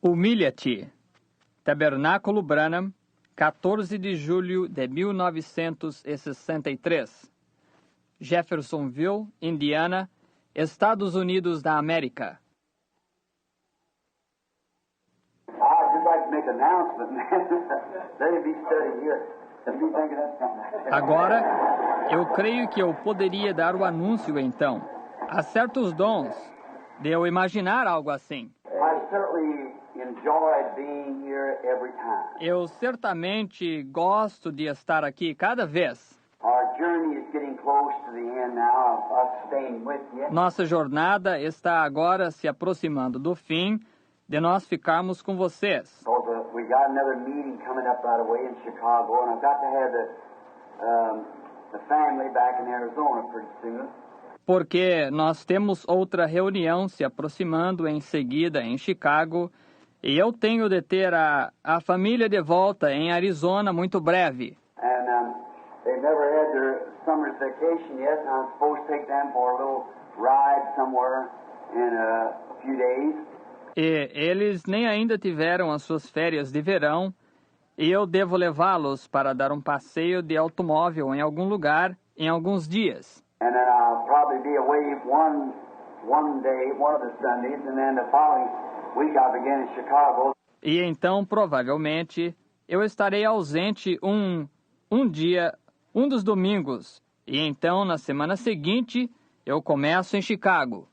Humilha-te. Tabernáculo Branham, 14 de julho de 1963. Jeffersonville, Indiana, Estados Unidos da América. Agora, eu creio que eu poderia dar o anúncio então. Há certos dons de eu imaginar algo assim. Eu certamente gosto de estar aqui cada vez. Nossa jornada está agora se aproximando do fim de nós ficarmos com vocês. Porque nós temos outra reunião se aproximando em seguida em Chicago e eu tenho de ter a família de volta em Arizona muito breve. They've never had their summer's vacation yet, and I'm supposed to take them for a little ride somewhere in a few days. E eles nem ainda tiveram as suas férias de verão, e eu devo levá-los para dar um passeio de automóvel em algum lugar em alguns dias. And then I'll probably be away one day, one of the Sundays, and then the following week I'll begin in Chicago. E então, provavelmente, eu estarei ausente um dia, um dos domingos, e então, na semana seguinte, eu começo em Chicago.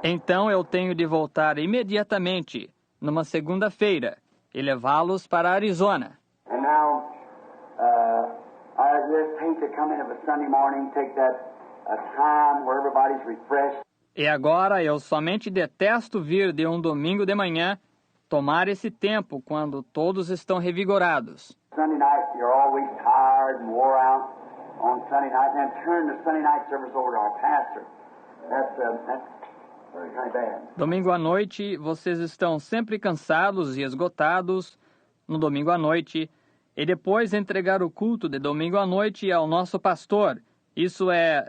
Então eu tenho de voltar imediatamente, numa segunda-feira, e levá-los para Arizona. E agora eu somente detesto vir de um domingo de manhã, tomar esse tempo quando todos estão revigorados. Domingo à noite, vocês estão sempre cansados e esgotados no domingo à noite, e depois entregar o culto de domingo à noite ao nosso pastor. Isso é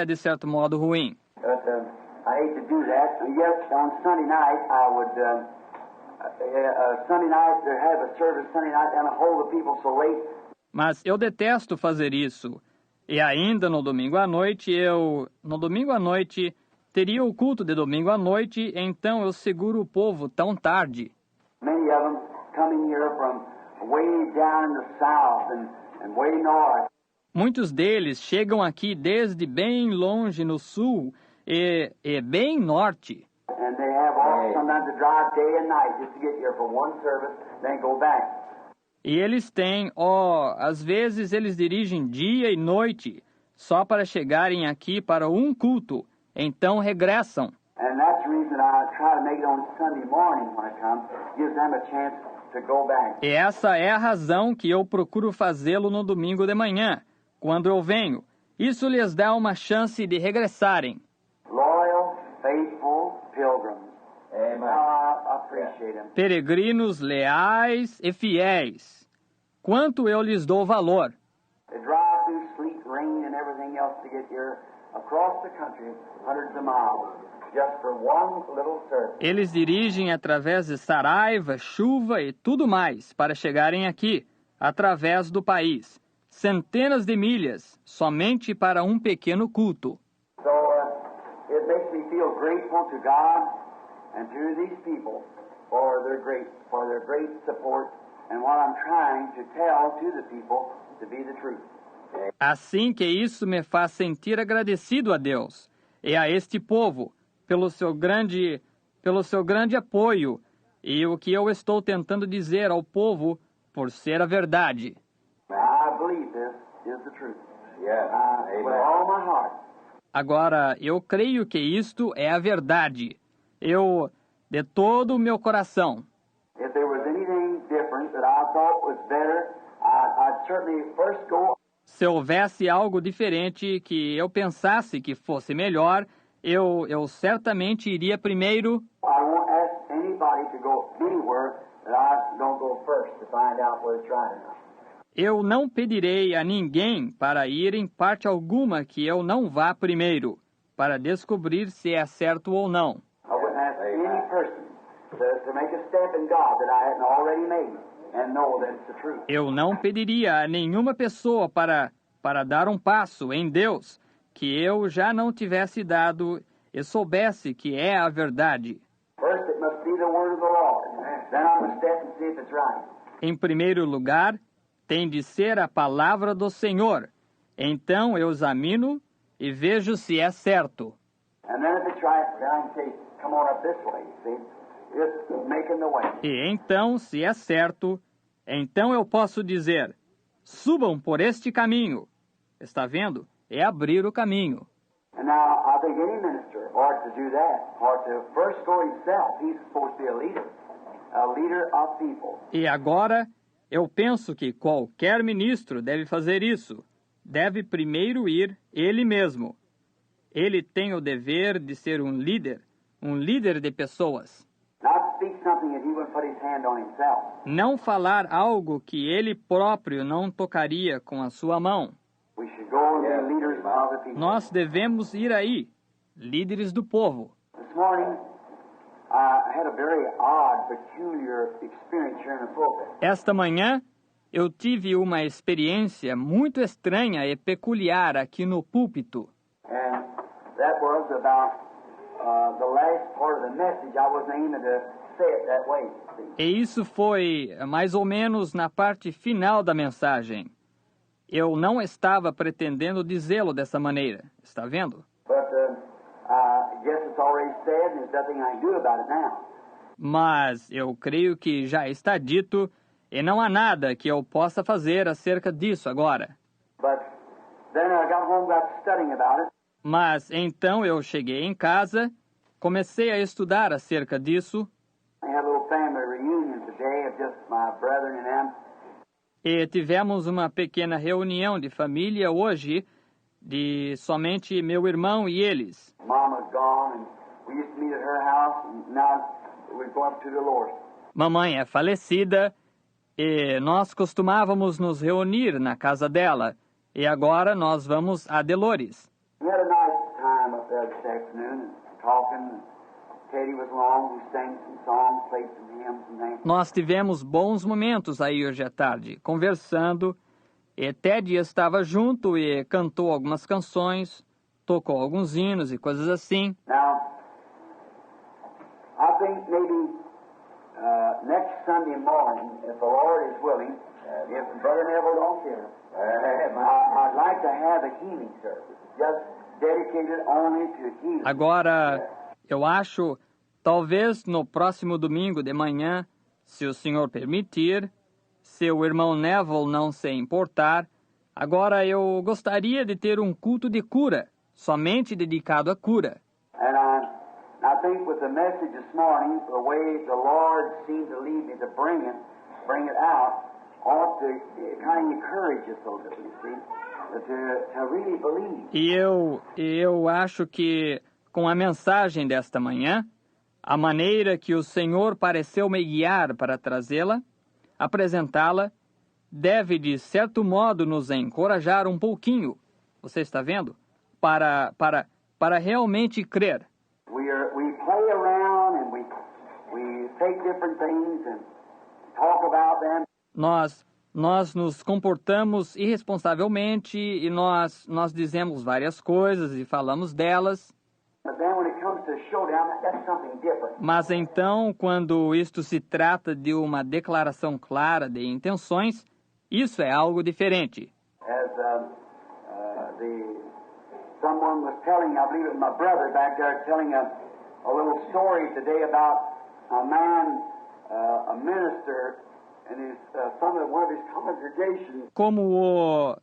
de certo modo ruim. I hate to do that. Yes, on Sunday night I would Sunday night to have a service Sunday night and hold the people so late. Mas eu detesto fazer isso. E ainda no domingo à noite teria o culto de domingo à noite, então eu seguro o povo tão tarde. Many of them coming here from way down in the south and way north. Muitos deles chegam aqui desde bem longe no sul e bem norte. And they have sometimes to drive day and night just to get here for one service, then go back. E eles têm, às vezes eles dirigem dia e noite só para chegarem aqui para um culto, então regressam. And that's the reason I try to make it on Sunday morning when I come, gives them a chance to go back. E essa é a razão que eu procuro fazê-lo no domingo de manhã, quando eu venho. Isso lhes dá uma chance de regressarem. Loyal, faithful pilgrims. Amen. I appreciate them. Peregrinos leais e fiéis. Quanto eu lhes dou valor. They drive through sleet, rain, and everything else to get here across the country, hundreds of miles, just for one little service. Eles dirigem através de saraiva, chuva e tudo mais para chegarem aqui, através do país. Centenas de milhas, somente para um pequeno culto. So it makes me feel grateful to God and to these people for their great support and what I'm trying to tell to the people to be the truth. Assim que isso me faz sentir agradecido a Deus e a este povo pelo seu grande apoio e o que eu estou tentando dizer ao povo por ser a verdade. I believe this is the truth. With all my heart. Agora, eu creio que isto é a verdade. De todo o meu coração. If there was anything different that I thought was better, I'd certainly first go. Se houvesse algo diferente que eu pensasse que fosse melhor, eu certamente iria primeiro. I won't ask anybody to go anywhere that I don't go first to find out whether it's right or not. Eu não pedirei a ninguém para ir em parte alguma que eu não vá primeiro, para descobrir se é certo ou não. I wouldn't ask any person to make a step in God that I hadn't already made and know that it's the truth. Eu não pediria a nenhuma pessoa para dar um passo em Deus que eu já não tivesse dado e soubesse que é a verdade. First, it must be the word of the Lord. Then I must step and see if it's right. Em primeiro lugar, tem de ser a palavra do Senhor. Então eu examino e vejo se é certo. And then if it's right, then I can say, come on up this way, see? Just making the way. E então, se é certo, então eu posso dizer, subam por este caminho. Está vendo? É abrir o caminho. And now, I think any minister ought to do that, ought to first go himself. He's supposed to be a leader of people. E agora, eu penso que qualquer ministro deve fazer isso. Deve primeiro ir ele mesmo. Ele tem o dever de ser um líder de pessoas. Not speak something that he wouldn't put his hand on himself. Não falar algo que ele próprio não tocaria com a sua mão. We should go and be leaders of the people. Nós devemos ir aí, líderes do povo. This morning, I had a very odd, peculiar experience here in the pulpit. Esta manhã, eu tive uma experiência muito estranha e peculiar aqui no púlpito. And that was about the last part of the message. I wasn't aiming to say it that way. See? E isso foi mais ou menos na parte final da mensagem. Eu não estava pretendendo dizê-lo dessa maneira, está vendo? But I guess it's already said, and there's nothing I can do about it now. Mas eu creio que já está dito e não há nada que eu possa fazer acerca disso agora. But then I got home, got studying about it, Mas então eu cheguei em casa, comecei a estudar acerca disso I had a little family reunion today of just my brethren and them. e tivemos uma pequena reunião de família hoje de somente meu irmão e eles. Mom was gone, and we used to meet at her house, and now we're going to Dolores. Mamãe é falecida e nós costumávamos nos reunir na casa dela e agora nós vamos a Dolores. We had a nice time up there this afternoon, and talking. Katie was along, we sang some songs, played some hymns and things. Nós tivemos bons momentos aí hoje à tarde, conversando, e Ted estava junto e cantou algumas canções, tocou alguns hinos e coisas assim. Now, I think maybe next Sunday morning, if the Lord is willing, if Brother Neville don't care, I'd like to have a healing service, just dedicated only to healing. Agora, eu acho, talvez no próximo domingo de manhã, se o Senhor permitir, se o irmão Neville não se importar, agora eu gostaria de ter um culto de cura, somente dedicado à cura. And I think with the message this morning, the way the Lord seemed to lead me to bring it out, ought to kind of encourage us a little, you see, to really believe. E eu acho que, com a mensagem desta manhã, a maneira que o Senhor pareceu me guiar para trazê-la, apresentá-la, deve de certo modo nos encorajar um pouquinho, você está vendo? Para realmente crer. We play around and we take different things and talk about them. Nós nos comportamos irresponsavelmente e nós dizemos várias coisas e falamos delas. But then when it comes to showdown, that's something different. Mas então, quando isto se trata de uma declaração clara de intenções, isso é algo diferente. As someone was telling, I believe it was my brother back there, telling a little story today about a man, a minister, and one of his congregations. Como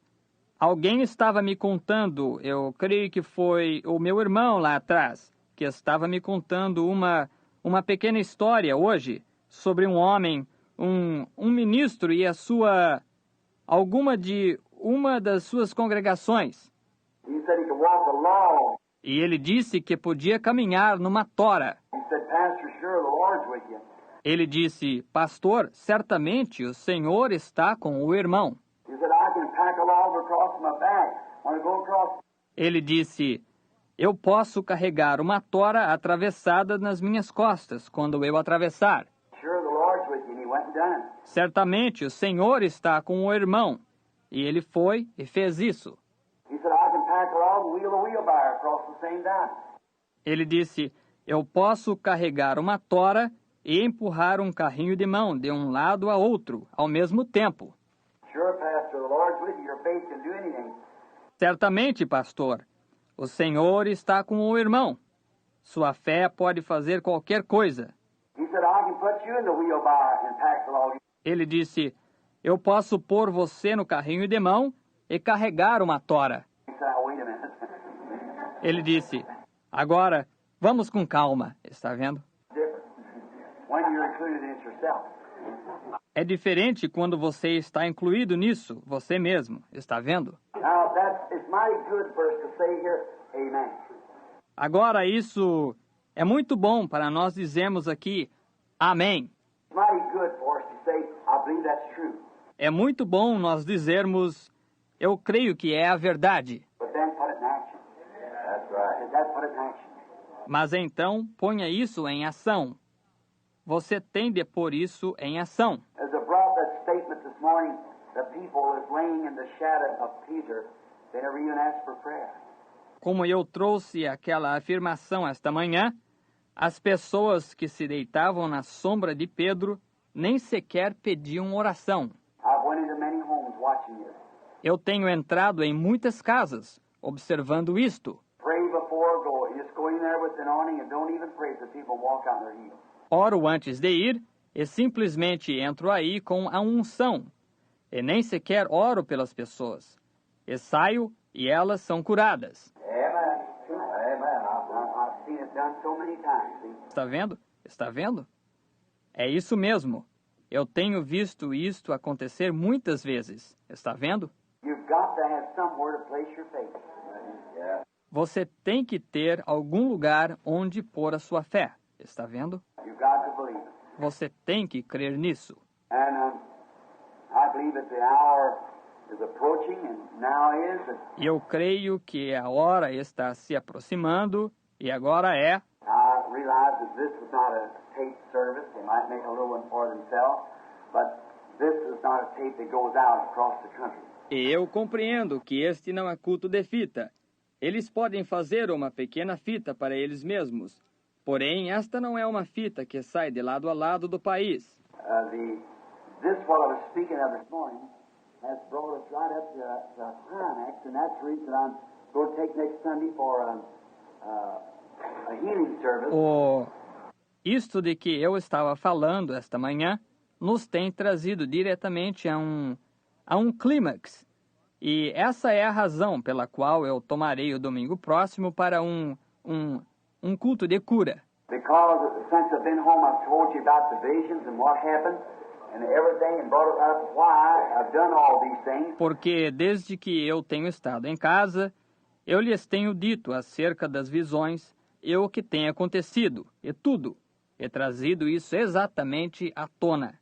alguém estava me contando, eu creio que foi o meu irmão lá atrás, que estava me contando uma pequena história hoje sobre um homem, um ministro e uma das suas congregações. He said he could walk a log. E ele disse que podia caminhar numa tora. He said, Pastor, sure the Lord's with you. Ele disse, pastor, certamente o Senhor está com o irmão. He said, I can pack a log across my back. When I go across. Ele disse, eu posso carregar uma tora atravessada nas minhas costas quando eu atravessar. Sure, the Lord's with you, and he went and done it. Certamente o Senhor está com o irmão. E ele foi e fez isso. He said, I can pack a log and wheel a wheelbarrow across the same time. Ele disse, eu posso carregar uma tora e empurrar um carrinho de mão de um lado a outro, ao mesmo tempo. Sure, Pastor, the Lord's with you. Your faith can do anything. Certamente, pastor, o Senhor está com o irmão. Sua fé pode fazer qualquer coisa. He said, I can put you in the wheelbarrow and pack the log. Ele disse, eu posso pôr você no carrinho de mão e carregar uma tora. He said, oh, wait a minute. Ele disse, agora, vamos com calma, está vendo? Different. When you're included in it yourself. É diferente quando você está incluído nisso, você mesmo, está vendo? Now, it's mighty good for us to say here, amen. Agora, isso é muito bom para nós dizermos aqui, amém. It's mighty good for us to say, I believe that's true. É muito bom nós dizermos, eu creio que é a verdade. But then put it in action. That's right. That's put it in action. Mas então, ponha isso em ação. Você tem de pôr isso em ação. As I brought that statement this morning, the people that's laying in the shadow of Peter, they never even asked for prayer. Como eu trouxe aquela afirmação esta manhã, as pessoas que se deitavam na sombra de Pedro nem sequer pediam oração. I've went into many homes watching this. Eu tenho entrado em muitas casas, observando isto. Pray before go. You just go in there with an awning and don't even pray for people walk out in their heels. Oro antes de ir e simplesmente entro aí com a unção. E nem sequer oro pelas pessoas. E saio e elas são curadas. Amen. Amen. I've seen it done so many times. See? Está vendo? Está vendo? É isso mesmo. Eu tenho visto isto acontecer muitas vezes. Está vendo? You've got to have somewhere to place your faith. Yeah. Você tem que ter algum lugar onde pôr a sua fé. Está vendo? You've got to believe it. Você tem que crer nisso. And I believe that the hour is approaching, and now is. E eu creio que a hora está se aproximando, e agora é. I realize that this is not a tape service. They might make a little one for themselves, but this is not a tape that goes out across the country. E eu compreendo que este não é culto de fita. Eles podem fazer uma pequena fita para eles mesmos. Porém, esta não é uma fita que sai de lado a lado do país. This what I was speaking of this morning has brought us right up to a climax, and that's the reason I'm going to take next Sunday for a healing service. Isto de que eu estava falando esta manhã nos tem trazido diretamente a um clímax. E essa é a razão pela qual eu tomarei o domingo próximo para um culto de cura. Because since I've been home, I've told you about the visions and what happened and everything and brought up why I've done all these things. Porque desde que eu tenho estado em casa, eu lhes tenho dito acerca das visões e o que tem acontecido, e tudo, e trazido isso exatamente à tona.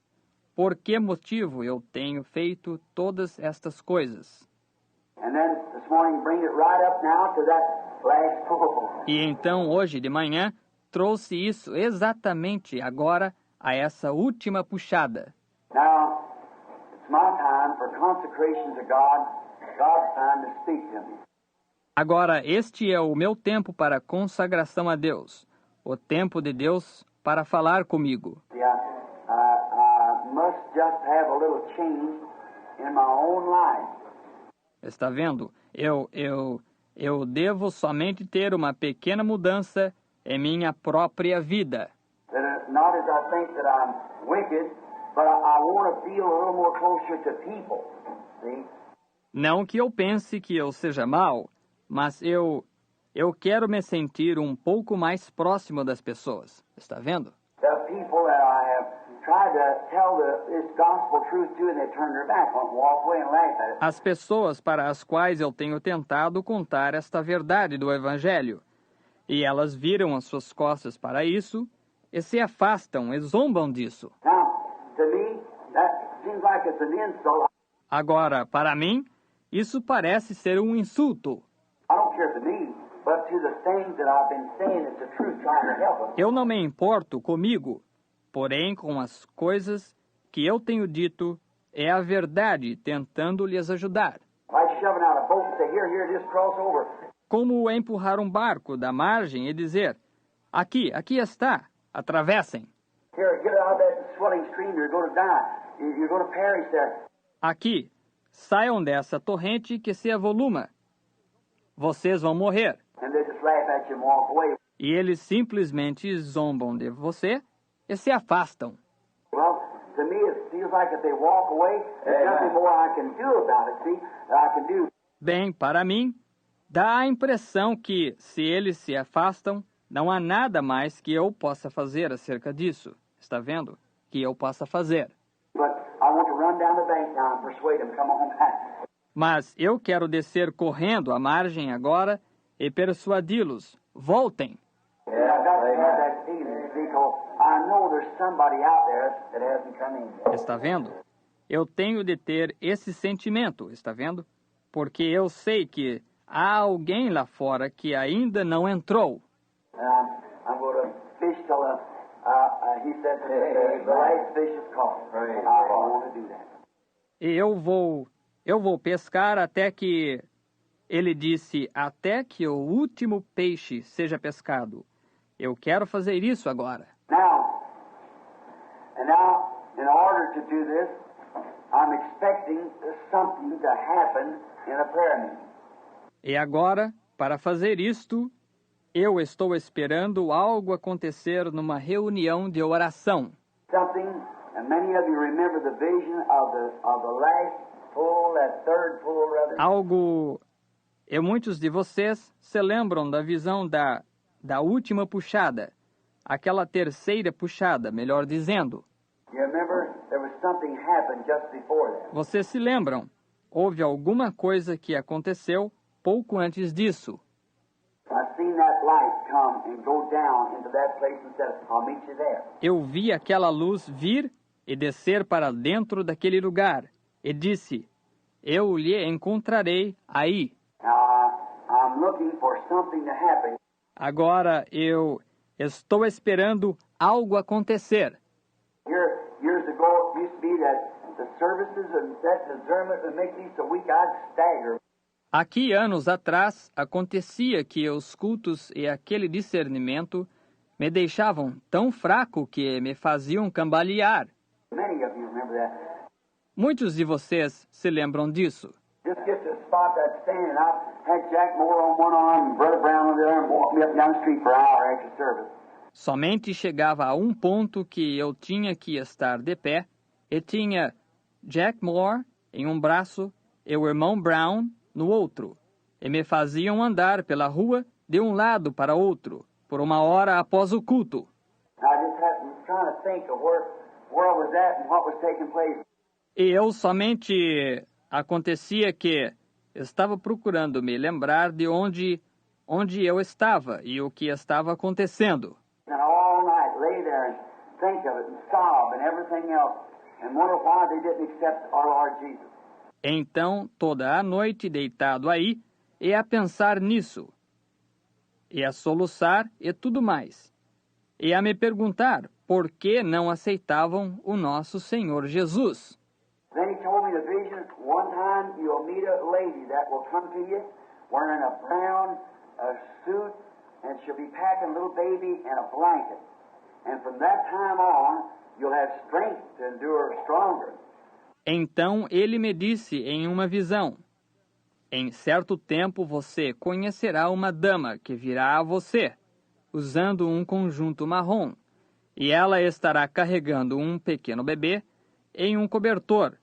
Por que motivo eu tenho feito todas estas coisas? And then this morning, bring it right up now to that last pull. E então, hoje de manhã, trouxe isso exatamente agora a essa última puxada. Now, it's my time for consecration to God, God's time to speak to me. Agora, este é o meu tempo para consagração a Deus, o tempo de Deus para falar comigo. I must just have a little change in my own life. Está vendo? Eu devo somente ter uma pequena mudança em minha própria vida. Not as I think that I'm wicked, but I want to feel a little more closer to people. See? Não que eu pense que eu seja mau, mas eu quero me sentir um pouco mais próximo das pessoas. Está vendo? The people that I have tried to tell this gospel truth to, and they turn their back, walk away and laugh at it. As pessoas para as quais eu tenho tentado contar esta verdade do Evangelho, e elas viram as suas costas para isso e se afastam e zombam disso. Now, to me, that seems like it's an insult. Agora, para mim, isso parece ser um insulto. I don't care to me, but to to the things that I've been saying is the truth, trying to help them. Eu não me importo comigo, porém com as coisas que eu tenho dito é a verdade, tentando lhes ajudar. Like shoving out a boat and say, here, just cross over. Como empurrar um barco da margem e dizer, aqui está, atravessem. Here, get out of that swelling stream, you're going to die. You're going to perish there. Aqui, saiam dessa torrente que se avoluma. Vocês vão morrer. And they just laugh at you and walk away. E eles simplesmente zombam de você e se afastam. Well, to me it feels like if they walk away, there's nothing more I can do about it, see, that I can do. Bem, para mim, dá a impressão que, se eles se afastam, não há nada mais que eu possa fazer acerca disso. Está vendo? Que eu possa fazer. But I want to run down the bank now and persuade them to come on back. Mas eu quero descer correndo à margem agora e persuadi-los. Voltem. And I've got to have that feeling, because I know there's somebody out there that hasn't come in yet. Está vendo? Eu tenho de ter esse sentimento, está vendo? Porque eu sei que há alguém lá fora que ainda não entrou. And I'm going to fish till he said the last fish is caught. I want to do that. E eu vou pescar até que... Ele disse, até que o último peixe seja pescado. Eu quero fazer isso agora. Now, in order to do this, I'm expecting something to happen in a prayer meeting. E agora, para fazer isto, eu estou esperando algo acontecer numa reunião de oração. Something, and many of you remember the vision of the last pull, that third pull, rather. Algo... E muitos de vocês se lembram da visão da última puxada, aquela terceira puxada, melhor dizendo. You remember there was something happened just before that. Vocês se lembram? Houve alguma coisa que aconteceu pouco antes disso. I've seen that light come and go down into that place and said, I'll meet you there. Eu vi aquela luz vir e descer para dentro daquele lugar, e disse, eu lhe encontrarei aí. Now, I'm looking for something to happen. Agora eu estou esperando algo acontecer. Years ago, it used to be that the services and that discernment would make me so weak I'd stagger. Aqui, anos atrás, acontecia que os cultos e aquele discernimento me deixavam tão fraco que me faziam cambalear. Many of you remember that. Muitos de vocês se lembram disso. Just get to the spot that's standing. I had Jack Moore on one arm and Brother Brown on the other and walked me up and down the street for an hour after service. Somente chegava a um ponto que eu tinha que estar de pé e tinha Jack Moore em um braço e o irmão Brown no outro, e me faziam andar pela rua de um lado para outro, por uma hora após o culto. I just was trying to think of where I was at and what was taking place. E eu somente acontecia que estava procurando me lembrar de onde eu estava e o que estava acontecendo. And all night lay there and think of it and sob and everything else and wonder why they didn't accept our Lord Jesus. Então, toda a noite deitado aí, e a pensar nisso, e a soluçar e tudo mais, e a me perguntar por que não aceitavam o nosso Senhor Jesus. Then he told me the vision, one time you'll meet a lady that will come to you wearing a brown suit, and she'll be packing a little baby and a blanket. And from that time on, you'll have strength to endure stronger. Então ele me disse em uma visão, em certo tempo você conhecerá uma dama que virá a você, usando um conjunto marrom, e ela estará carregando um pequeno bebê em um cobertor,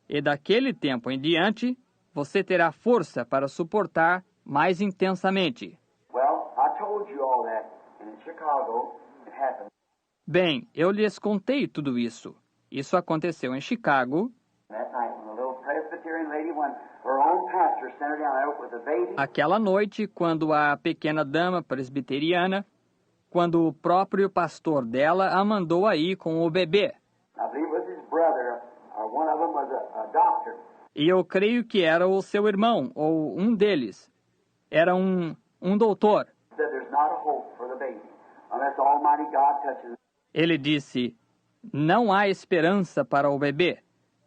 e daquele tempo em diante você terá força para suportar mais intensamente. Well, I told you all that, and in Chicago it happened. Bem, eu lhes contei tudo isso. Isso aconteceu em Chicago. That night, when the little Presbyterian lady, when her own pastor sent her down there with a baby. Aquela noite, quando a pequena dama presbiteriana, quando o próprio pastor dela a mandou aí com o bebê. I believe it was his brother, or one of them was a doctor. E eu creio que era o seu irmão, ou um deles. Era um doutor. unless Almighty God touches him. Ele disse, não há esperança para o bebê,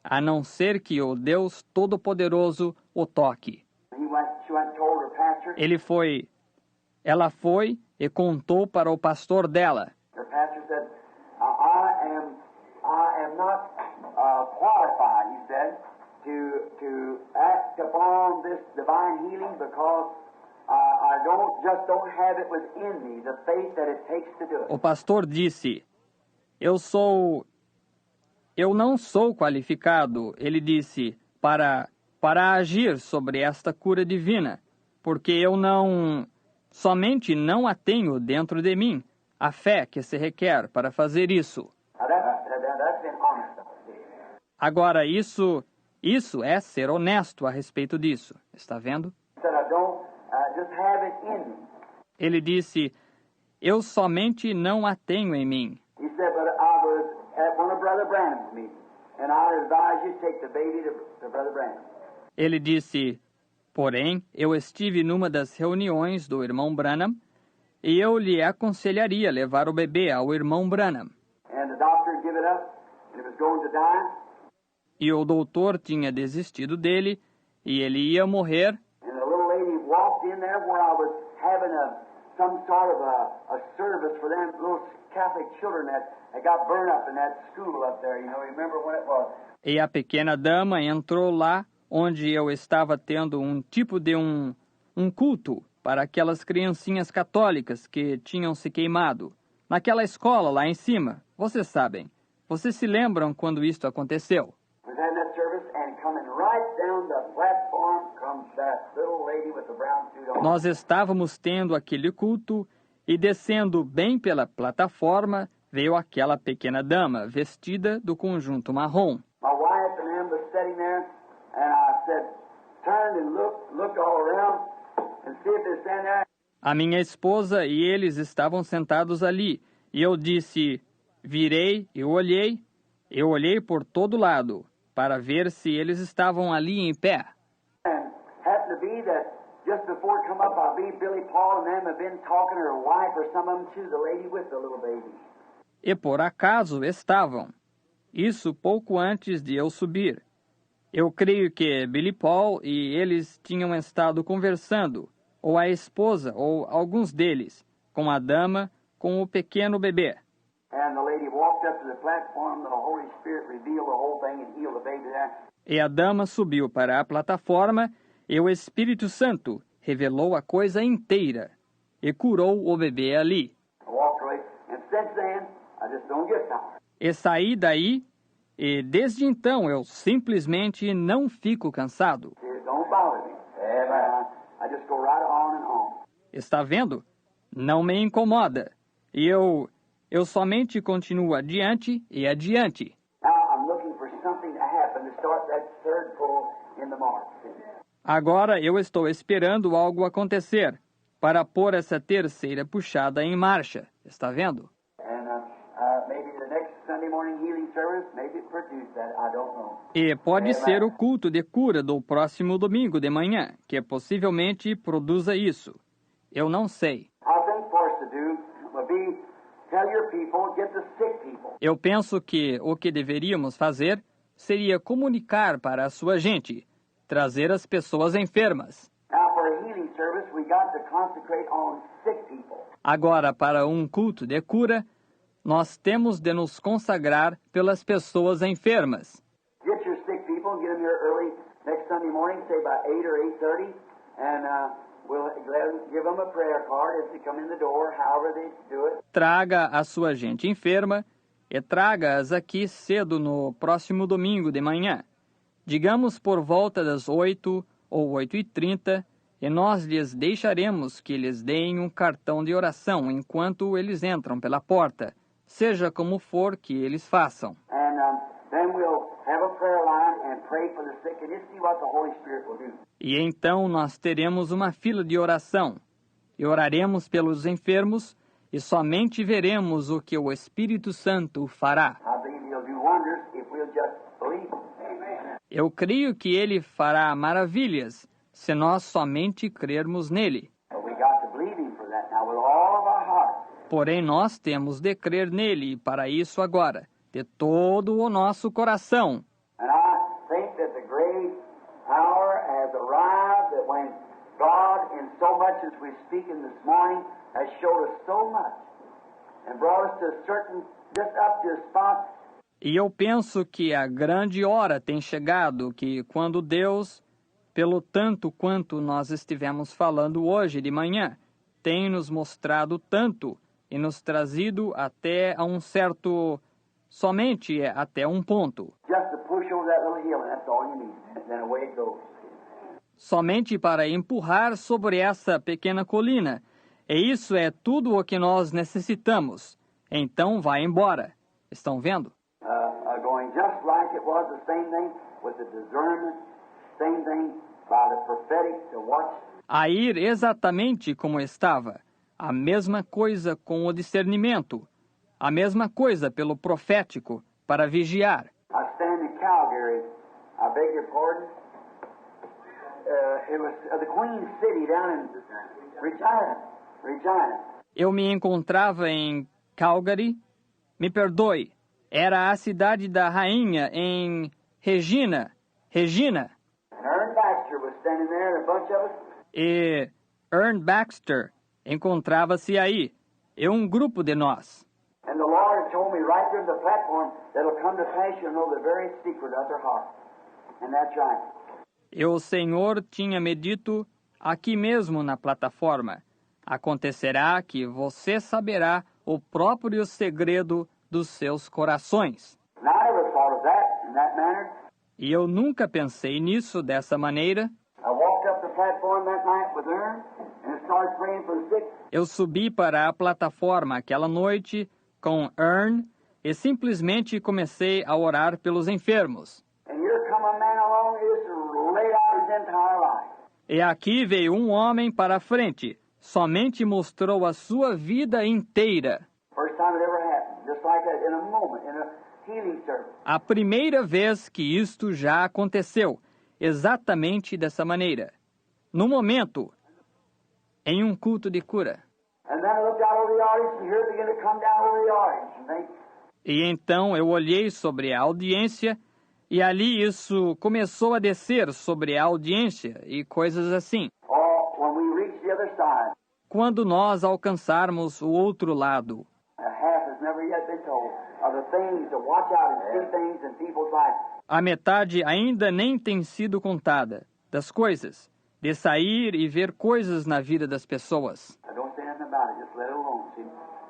a não ser que o Deus Todo-Poderoso o toque. She went and told her pastor. Ela foi e contou para o pastor dela. Her pastor said, I am not qualified, he said, to act upon this divine healing because I don't have it within me, the faith that it takes to do it. O pastor disse, eu não sou qualificado, ele disse, para agir sobre esta cura divina, porque eu somente não a tenho dentro de mim, a fé que se requer para fazer isso. That's been honest. Agora, isso é ser honesto a respeito disso, está vendo? He said, I don't just have it in me. Ele disse, eu somente não a tenho em mim. He said, but I was at one of Brother Branham's meetings, and I advise you to take the baby to Brother Branham. Ele disse, porém, eu estive numa das reuniões do irmão Branham e eu lhe aconselharia levar o bebê ao irmão Branham. And the doctor gave it up, and it was going to die. E o doutor tinha desistido dele e ele ia morrer. And the little lady walked in there where I was having some sort of a service for them little Catholic children that got burned up in that school up there. You know, remember when it was? E a pequena dama entrou lá onde eu estava tendo um tipo de um culto para aquelas criancinhas católicas que tinham se queimado. Naquela escola lá em cima, vocês sabem. Vocês se lembram quando isto aconteceu? I was having that service, and coming right down the platform comes that little lady with the brown suit on. Nós estávamos tendo aquele culto e descendo bem pela plataforma veio aquela pequena dama vestida do conjunto marrom. My wife and them was sitting there, and I said, turn and look all around and see if they're standing there. A minha esposa e eles estavam sentados ali, e eu disse, virei e olhei por todo lado, para ver se eles estavam ali em pé. And happened to be that just before it come up, I believe Billy Paul and them have been talking to her wife or some of them to the lady with the little baby. E por acaso estavam. Isso pouco antes de eu subir. Eu creio que Billy Paul e eles tinham estado conversando, ou a esposa, ou alguns deles, com a dama, com o pequeno bebê. And the lady walked up to the platform, the Holy Spirit revealed the whole thing and healed the baby there. E a dama subiu para a plataforma, e o Espírito Santo revelou a coisa inteira, e curou o bebê ali. I walked away, and since then, I just don't get tired. E saí daí, e desde então eu simplesmente não fico cansado. It don't bother me. I just go right on and on. Está vendo? Não me incomoda. E eu somente continuo adiante e adiante. Now I'm looking for something to happen to start that third pull in the march. Agora eu estou esperando algo acontecer para pôr essa terceira puxada em marcha. Está vendo? And maybe the next Sunday morning healing service, maybe it produced that. I don't know. E pode ser o culto de cura do próximo domingo de manhã, que possivelmente produza isso. Eu não sei. I think for us to do would be tell your people, get the sick people. Eu penso que o que deveríamos fazer seria comunicar para a sua gente, trazer as pessoas enfermas. Now for a healing service, we got to concentrate on sick people. Agora, para um culto de cura, nós temos de nos consagrar pelas pessoas enfermas. Get your sick people and get them here early next Sunday morning, say by 8 or 8:30, and we'll give them a prayer card as they come in the door, however they do it. Traga a sua gente enferma e traga-as aqui cedo no próximo domingo de manhã. Digamos por volta das 8 ou 8:30, e nós lhes deixaremos que lhes deem um cartão de oração enquanto eles entram pela porta, seja como for que eles façam. And then we'll have a prayer line and pray for the sick, and you see what the Holy Spirit will do. E então nós teremos uma fila de oração, e oraremos pelos enfermos, e somente veremos o que o Espírito Santo fará. I believe He'll do wonders if we'll just believe. Amen. Eu creio que Ele fará maravilhas, se nós somente crermos nele. But we got to believe Him for that now with all of our heart. Porém, nós temos de crer nele para isso agora, de todo o nosso coração. And I think that the great hour has arrived that when God, in so much as we're speaking this morning, has showed us so much and brought us to a certain, just up to a spot. E eu penso que a grande hora tem chegado, que quando Deus, pelo tanto quanto nós estivemos falando hoje de manhã, tem nos mostrado tanto e nos trazido até a um certo, somente até um ponto. Just to push over that little hill, and that's all you need. And then away it goes. Somente para empurrar sobre essa pequena colina. E isso é tudo o que nós necessitamos. Então vai embora. Estão vendo? Going just like it was, the same thing with the discernment, same thing by the prophetic to watch. A ir exatamente como estava. A mesma coisa com o discernimento. A mesma coisa pelo profético, para vigiar. I stand in Calgary. I beg your pardon. It was the Queen City down in Regina. Eu me encontrava em Calgary. Me perdoe. Era a cidade da rainha em Regina. And Ern Baxter was standing there, and a bunch of us. E Ern Baxter encontrava-se aí. E um grupo de nós. And the Lord told me right there on the platform that it'll come to pass, you'll know the very secret of their heart. And that's right. E o Senhor tinha me dito aqui mesmo na plataforma. Acontecerá que você saberá o próprio segredo dos seus corações. And I never thought of that in that manner. E eu nunca pensei nisso dessa maneira. I walked up the platform that night with Ern and started praying for the sick. Eu subi para a plataforma aquela noite com Ern e simplesmente comecei a orar pelos enfermos. And here come a man along who just laid out his entire life. E aqui veio um homem para a frente, somente mostrou a sua vida inteira. First time it ever happened, just like that, in a moment, in a healing service. A primeira vez que isto já aconteceu, exatamente dessa maneira. No momento, em um culto de cura. And then I looked out over the audience, and here it began to come down over the audience. You think? E então eu olhei sobre a audiência, e ali isso começou a descer sobre a audiência e coisas assim. Oh, when we reach the other side, Quando nós alcançarmos o outro lado, half has never yet been told of the things to watch out and see things in people's lives. a metade ainda nem tem sido contada das coisas, de sair e ver coisas na vida das pessoas. I don't say nothing about it, just let it alone, see?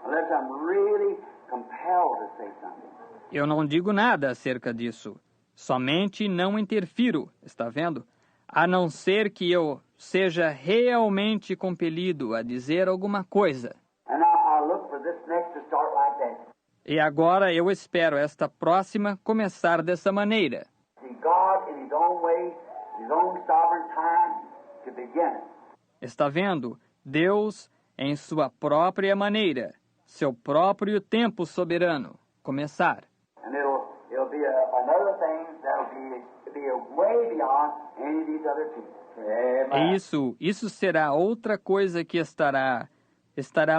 Unless I'm really compelled to say something. Eu não digo nada acerca disso. Somente não interfiro, está vendo? A não ser que eu seja realmente compelido a dizer alguma coisa. And I look for this next to start like that. E agora eu espero esta próxima começar dessa maneira. See, God in His own way, His own sovereign time to begin it. Está vendo? Deus, em sua própria maneira, seu próprio tempo soberano, começar. And it'll be another thing that'll be way beyond any of these other people. E isso será outra coisa que estará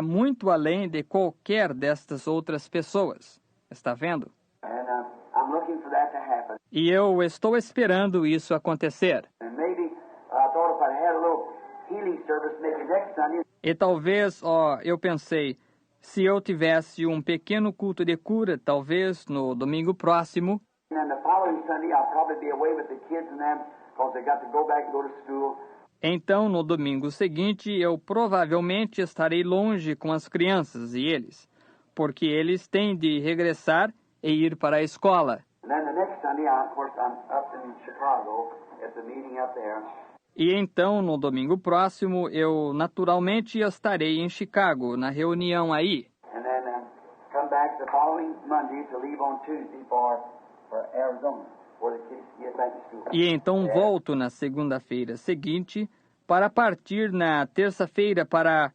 muito além de qualquer destas outras pessoas. Está vendo? And I'm looking for that to happen. E eu estou esperando isso acontecer. And maybe I thought if I had a little healing service maybe next Sunday. E talvez, eu pensei, se eu tivesse um pequeno culto de cura, talvez no domingo próximo, And then the following Sunday I'll probably be away with the kids and them because they got to go back and go to school. então no domingo seguinte eu provavelmente estarei longe com as crianças e eles, porque eles têm de regressar e ir para a escola. And then the next Sunday, of course, I'm up in Chicago at the meeting up there. E então, no domingo próximo, eu naturalmente estarei em Chicago, na reunião aí. And then come back the following Monday to leave on Tuesday for Arizona, where the kids get back to school. E então volto na segunda-feira seguinte para partir na terça-feira para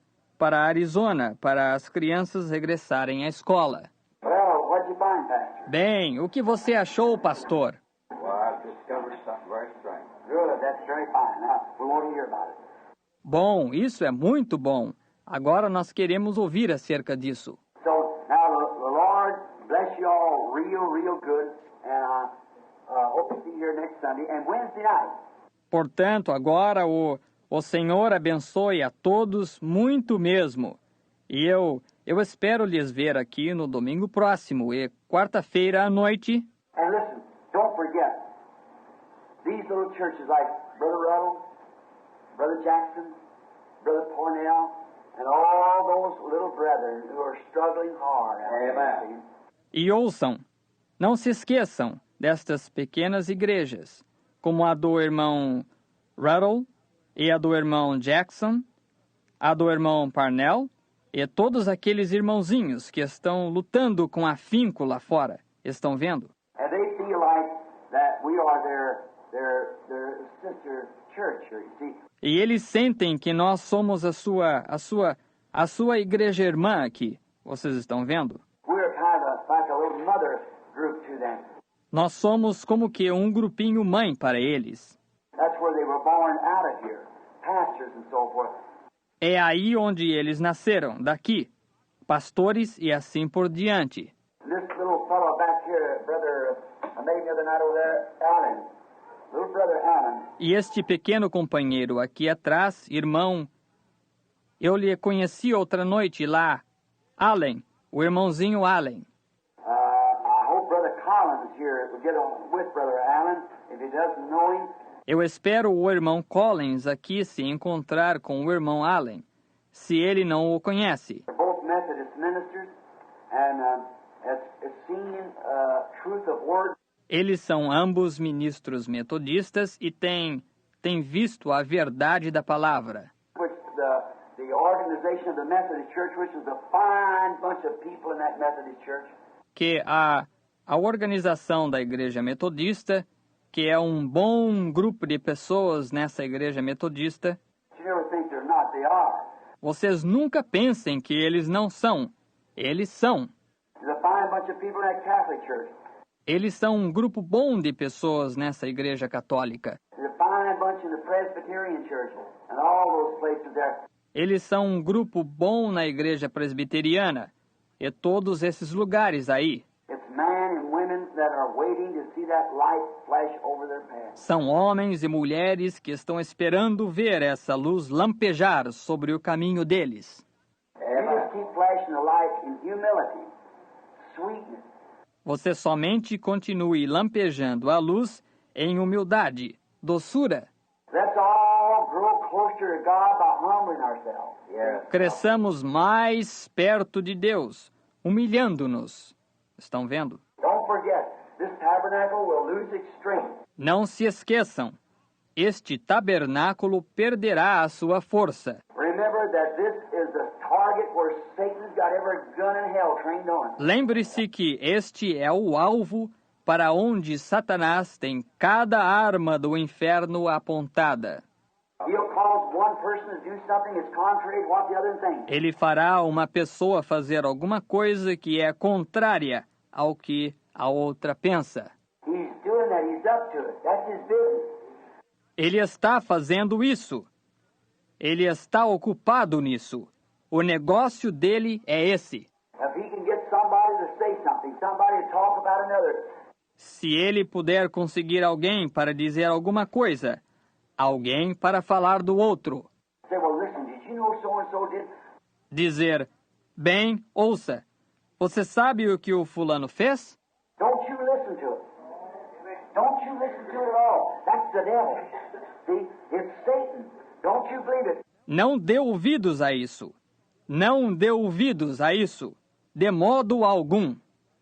Arizona, para as crianças regressarem à escola. Well, what'd you find, Pastor? Bem, o que você achou, pastor? Well, I've discovered something very strange. Good, that's very fine. Now, we want to hear about it. Bom, isso é muito bom. Agora nós queremos ouvir acerca disso. So now the Lord bless you all real good, and I hope to see you here next Sunday and Wednesday night. Portanto, agora o Senhor abençoe a todos muito mesmo. E eu espero lhes ver aqui no domingo próximo e quarta-feira à noite. And listen, don't forget, these little churches like Brother Ruddle, Brother Jackson, Brother Cornell, and all those little brethren who are struggling hard. Amen. E ouçam, não se esqueçam destas pequenas igrejas, como a do irmão Ruddle e a do irmão Jackson, a do irmão Parnell e todos aqueles irmãozinhos que estão lutando com afinco lá fora. Estão vendo? And they feel like that we are their sister church, you see. E eles sentem que nós somos a sua igreja irmã aqui. Vocês estão vendo? We're kind of like a little mother group to them. Nós somos como que um grupinho mãe para eles. That's where they were born out of here, pastors and so forth. É aí onde eles nasceram, daqui, pastores e assim por diante. This little fellow back here, brother, I met him the other night over there, Alan. Little brother Alan. E este pequeno companheiro aqui atrás, irmão, eu lhe conheci outra noite lá, Allen, o irmãozinho Allen. I hope Brother Collins here will get on with Brother Alan. If he doesn't know him, Eu espero o irmão Collins aqui se encontrar com o irmão Allen, se ele não o conhece. they're both Methodist ministers, and has seen truth of word. Eles são ambos ministros metodistas e têm visto a verdade da palavra. Which the organization of the Methodist Church, which is a fine bunch of people in that Methodist Church, Que a organização da igreja metodista, que é um bom grupo de pessoas nessa igreja metodista, you never think they're not, they are. vocês nunca pensem que eles não são. Eles são. There's a fine bunch of people in that Catholic Church. Eles são um grupo bom de pessoas nessa igreja católica. There's a fine bunch in the Presbyterian Church and all those places there. Eles são um grupo bom na igreja presbiteriana e todos esses lugares aí. It's men and women that are waiting to see that light flash over their path. São homens e mulheres que estão esperando ver essa luz lampejar sobre o caminho deles. You just keep flashing the light in humility, sweetness. Você somente continue lampejando a luz em humildade, doçura. Let's all grow closer to God by humbling ourselves. Yes. Cresçamos mais perto de Deus, humilhando-nos. Estão vendo? Don't forget, this tabernacle will lose its strength. Não se esqueçam, este tabernáculo perderá a sua força. Remember that this is the target where Satan's got every gun in hell trained on. Lembre-se que este é o alvo para onde Satanás tem cada arma do inferno apontada. He'll cause one person to do something that's contrary to what the other thinks. Ele fará uma pessoa fazer alguma coisa que é contrária ao que a outra pensa. He's doing that. He's up to it. That's his business. Ele está fazendo isso. Ele está ocupado nisso. O negócio dele é esse. If he can get somebody to say something, somebody to talk about another, Se ele puder conseguir alguém para dizer alguma coisa, alguém para falar do outro, say, well, listen, did you know so-and-so did? dizer, bem, ouça, você sabe o que o fulano fez? Don't you listen to it. Don't you listen to it at all. That's the devil. See, it's Satan. Don't you believe it. Não dê ouvidos a isso. Não dê ouvidos a isso. De modo algum.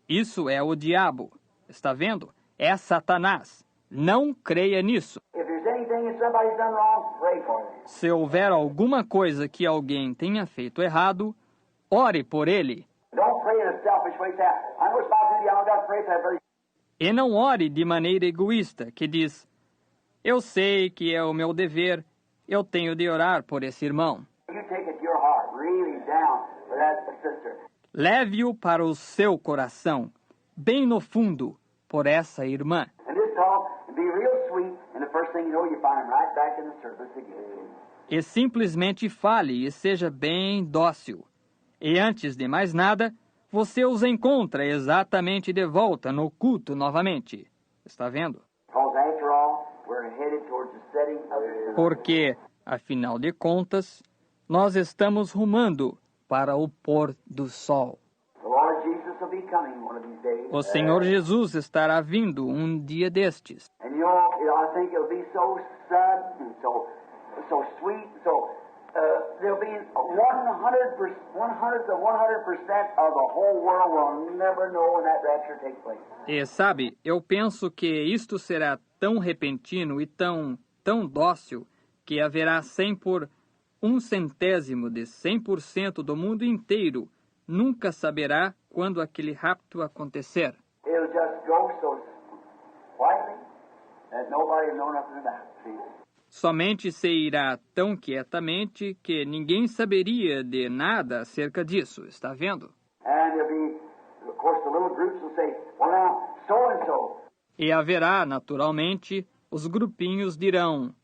Isso é o diabo. Está vendo? É Satanás. Não creia nisso. If there's anything that somebody's done wrong, pray for them. Se houver alguma coisa que alguém tenha feito errado, ore por ele. Don't pray in a selfish way. Say, I know it's my duty. I don't got to pray for that brother. E não ore de maneira egoísta, que diz, eu sei que é o meu dever, eu tenho de orar por esse irmão. You take it to your heart, really down for that sister. Leve-o para o seu coração, bem no fundo, por essa irmã. And just talk and be real sweet, and the first thing you know, you find him right back in the service again. E simplesmente fale e seja bem dócil. E antes de mais nada, você os encontra exatamente de volta no culto novamente. Está vendo? Because after all, we're headed towards the setting of the sun. Porque, afinal de contas, nós estamos rumando para o pôr do sol. The Lord Jesus will be coming one of these days. O Senhor Jesus estará vindo um dia destes. And I think it'll be so sudden and so sweet. There'll be 100% of the whole world will never know when that rapture takes place. E sabe, eu penso que isto será tão repentino e tão dócil que haverá 1/100º de 100% do mundo inteiro nunca saberá quando aquele rapto acontecer. It'll just go so quietly that nobody will know nothing about it. See? Somente se irá tão quietamente que ninguém saberia de nada acerca disso, está vendo? And there'll be, of course, the little groups will say, well, now, so-and-so. E haverá, naturalmente, os grupinhos dirão,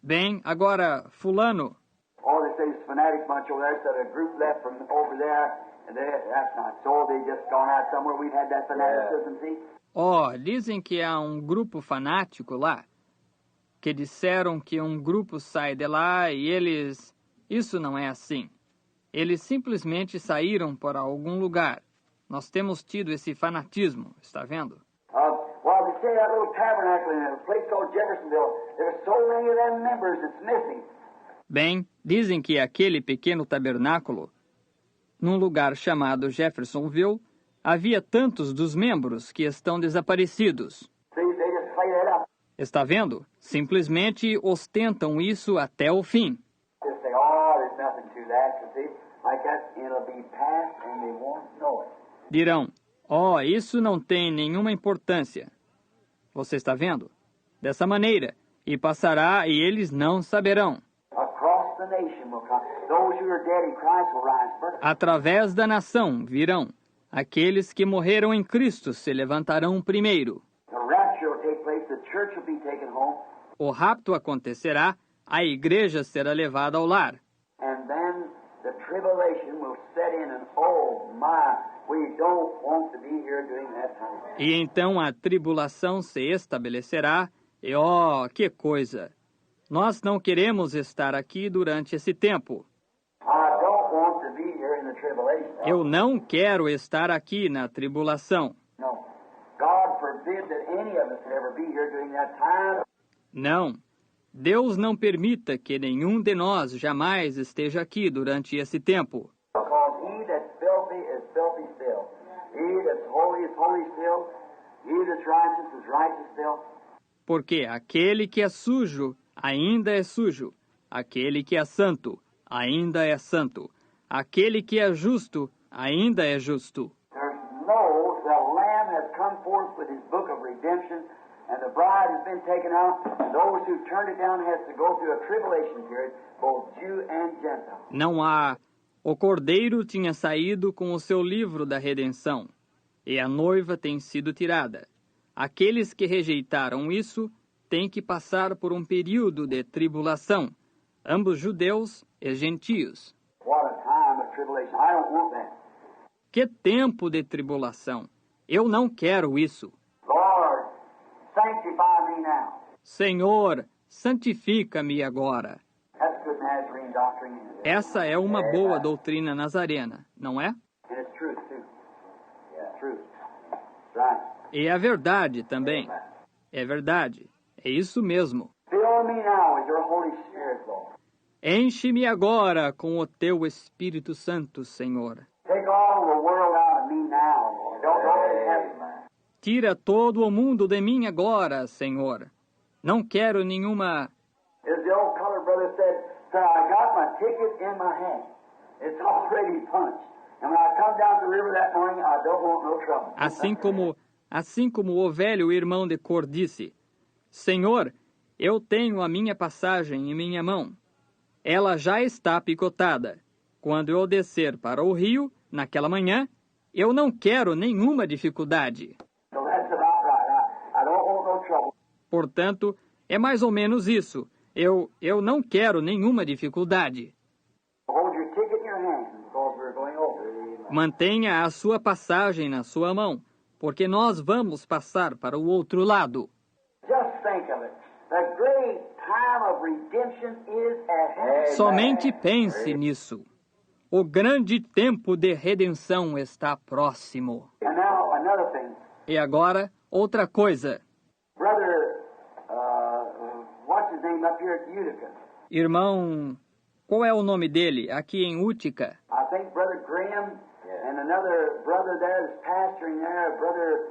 bem, agora, fulano. Oh, they say this fanatic bunch over there, so a group left from over there, and that's not so. They just gone out somewhere. We've had that fanaticism, see? Oh, dizem que há um grupo fanático lá, que disseram que um grupo sai de lá e eles... Isso não é assim. Eles simplesmente saíram para algum lugar. Nós temos tido esse fanatismo, está vendo? Well, they say that little tabernacle in a place called Jeffersonville, there's so many of them members that's missing. Bem, dizem que aquele pequeno tabernáculo, num lugar chamado Jeffersonville, havia tantos dos membros que estão desaparecidos. See, they just play that up. Está vendo? Simplesmente ostentam isso até o fim. Just say, oh, there's nothing to that, you see? Like that, it'll be past and they won't know it. Dirão, oh, isso não tem nenhuma importância. Você está vendo? Dessa maneira, e passará e eles não saberão. Across the nation will come. Those who are dead in Christ will rise first. Através da nação virão. Aqueles que morreram em Cristo se levantarão primeiro. The rapture will take place, the church will be taken home, O rapto acontecerá, a igreja será levada ao lar. and then the tribulation will set in, and oh my, we don't want to be here during that time. E então a tribulação se estabelecerá, e oh, que coisa! Nós não queremos estar aqui durante esse tempo. I don't want to be here in the tribulation. Eu não quero estar aqui na tribulação. No. God forbid that any of us would ever be here during that time. Não. Deus não permita que nenhum de nós jamais esteja aqui durante esse tempo. Because he that's filthy is filthy still. He that's holy is holy still. He that's righteous is righteous still. Porque aquele que é sujo ainda é sujo. Aquele que é santo ainda é santo. Aquele que é justo ainda é justo. There's no, the Lamb has come forth with his book of redemption, and the bride has been taken out, and those who turned it down has to go through a tribulation period, both Jew and Gentile. Não há. O cordeiro tinha saído com o seu livro da redenção, e a noiva tem sido tirada. Aqueles que rejeitaram isso têm que passar por um período de tribulação, ambos judeus e gentios. What a time of tribulation. I don't want that. Que tempo de tribulação! Eu não quero isso. Lord, sanctify me now. Senhor, santifica-me agora. That's good Nazarene doctrine. Isn't it? Essa é uma boa doutrina nazarena, não é? And it's truth, too. Yeah, truth. That's right. E é verdade também. É verdade. É isso mesmo. Fill me now with your Holy Spirit, Lord. Enche-me agora com o teu Espírito Santo, Senhor. Take all the world out of me now, Lord. Don't let it happen. Tira todo o mundo de mim agora, Senhor. Não quero nenhuma... As the old colored brother said, I got my ticket in my hand. It's already punched. And when I come down the river that morning, I don't want no trouble. Assim como o velho irmão de cor disse, Senhor, eu tenho a minha passagem em minha mão. Ela já está picotada. Quando eu descer para o rio, naquela manhã, eu não quero nenhuma dificuldade. So that's about right. I don't want no trouble. Portanto, é mais ou menos isso. Eu não quero nenhuma dificuldade. Hold your ticket in your hand because we're going over. Mantenha a sua passagem na sua mão, porque nós vamos passar para o outro lado. Just think of it. The great time of redemption is at hand. Somente pense nisso. O grande tempo de redenção está próximo. And now another thing. E agora, outra coisa. Brother, what's his name up here at Utica? Irmão, qual é o nome dele aqui em Utica? I think Brother Graham and another brother there that's pastoring there, Brother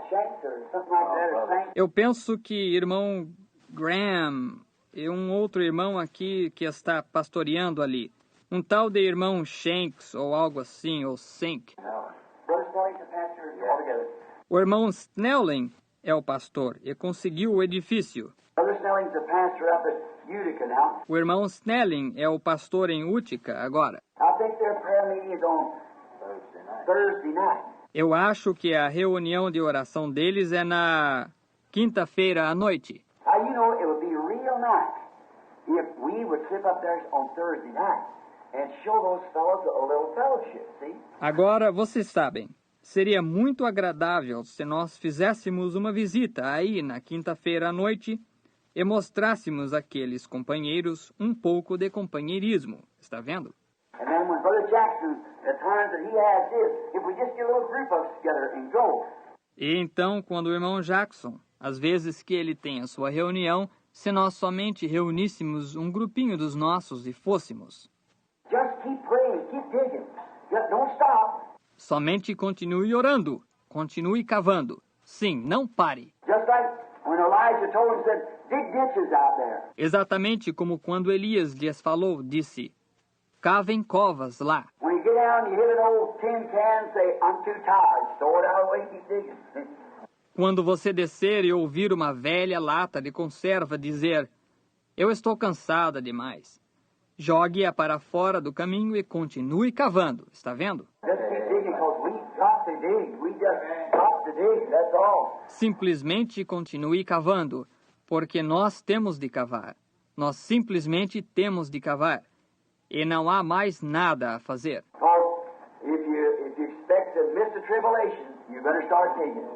Shanks or something like that, or Saint. Eu penso que irmão Graham e um outro irmão aqui que está pastoreando ali. Um tal de irmão Shanks ou algo assim, ou Sink. Brother Snelling's the pastor altogether. O irmão Snelling é o pastor e conseguiu o edifício. Brother Snelling's the pastor up at Utica now. O irmão Snelling é o pastor em Utica agora. I think their prayer meeting is on Thursday night. Eu acho que a reunião de oração deles é na quinta-feira à noite. Now, you know, it would be real nice if we would sit up there on Thursday night and show those fellows a little fellowship, see? Agora, vocês sabem, seria muito agradável se nós fizéssemos uma visita aí na quinta-feira à noite e mostrássemos àqueles companheiros um pouco de companheirismo. Está vendo? And then when Brother Jackson, the times that he has this, if we just get a little group of us together and go. E então, quando o irmão Jackson, às vezes que ele tem a sua reunião, se nós somente reuníssemos um grupinho dos nossos e fôssemos. Just keep praying, keep digging. Just don't stop. Somente continue orando, continue cavando. Sim, não pare. Just like when Elijah told him, said, dig ditches out there. Exatamente como quando Elias lhes falou, disse, cavem covas lá. When you get down, you hit an old tin can and say, I'm too tired. Throw it out away and keep digging. Quando você descer e ouvir uma velha lata de conserva dizer, eu estou cansada demais, jogue-a para fora do caminho e continue cavando. Está vendo? Just keep digging because we've got to dig. We just got to dig, that's all. Simplesmente continue cavando, porque nós temos de cavar. Nós simplesmente temos de cavar. E não há mais nada a fazer. Because if you expect to miss the tribulation, you better start digging.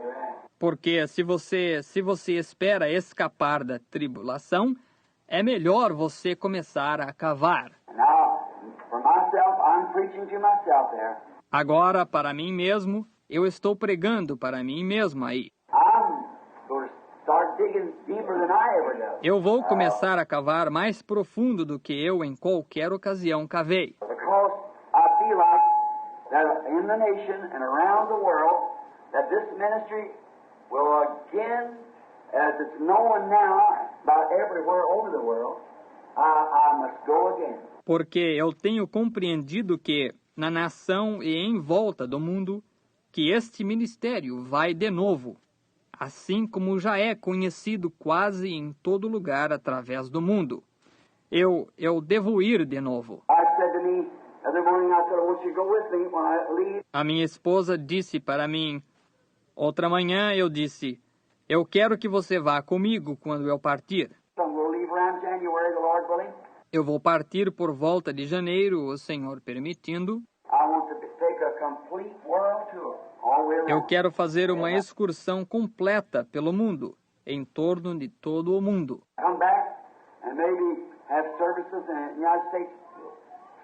Porque se você espera escapar da tribulação, é melhor você começar a cavar. Now, for myself, I'm preaching to myself there. Agora, para mim mesmo, eu estou pregando para mim mesmo aí. I'm going to start digging deeper than I ever do. Eu vou começar a cavar mais profundo do que eu em qualquer ocasião cavei. Because I feel like that in the nation and around the world, that this ministry will again, as it's known now about everywhere over the world, I must go again. Porque eu tenho compreendido que, na nação e em volta do mundo, que este ministério vai de novo, assim como já é conhecido quase em todo lugar através do mundo. Eu devo ir de novo. I said to me, every morning I said, I want you to go with me when I leave. A minha esposa disse para mim, outra manhã eu disse, eu quero que você vá comigo quando eu partir. So I'm going to leave around January, the Lord willing. Eu vou partir por volta de janeiro, o Senhor permitindo. I want to take a complete world tour all the way around. Eu quero fazer uma excursão completa pelo mundo, em torno de todo o mundo. Come back and maybe have services in the United States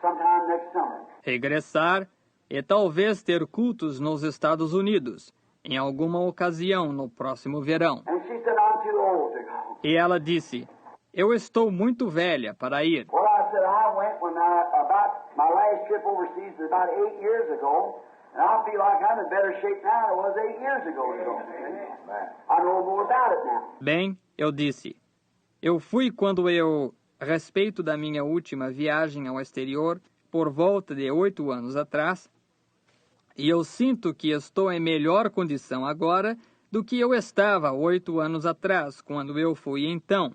sometime next summer. Regressar e talvez ter cultos nos Estados Unidos, em alguma ocasião no próximo verão. And she said, I'm too old to go. E ela disse, eu estou muito velha para ir. Well, I said, I went when about my last trip overseas was about 8 years ago, and I feel like I'm in better shape now than I was 8 years ago. I know more about it now. Bem, eu disse, eu fui quando a respeito da minha última viagem ao exterior, por volta de 8 anos atrás, e eu sinto que estou em melhor condição agora do que eu estava 8 anos atrás, quando eu fui então.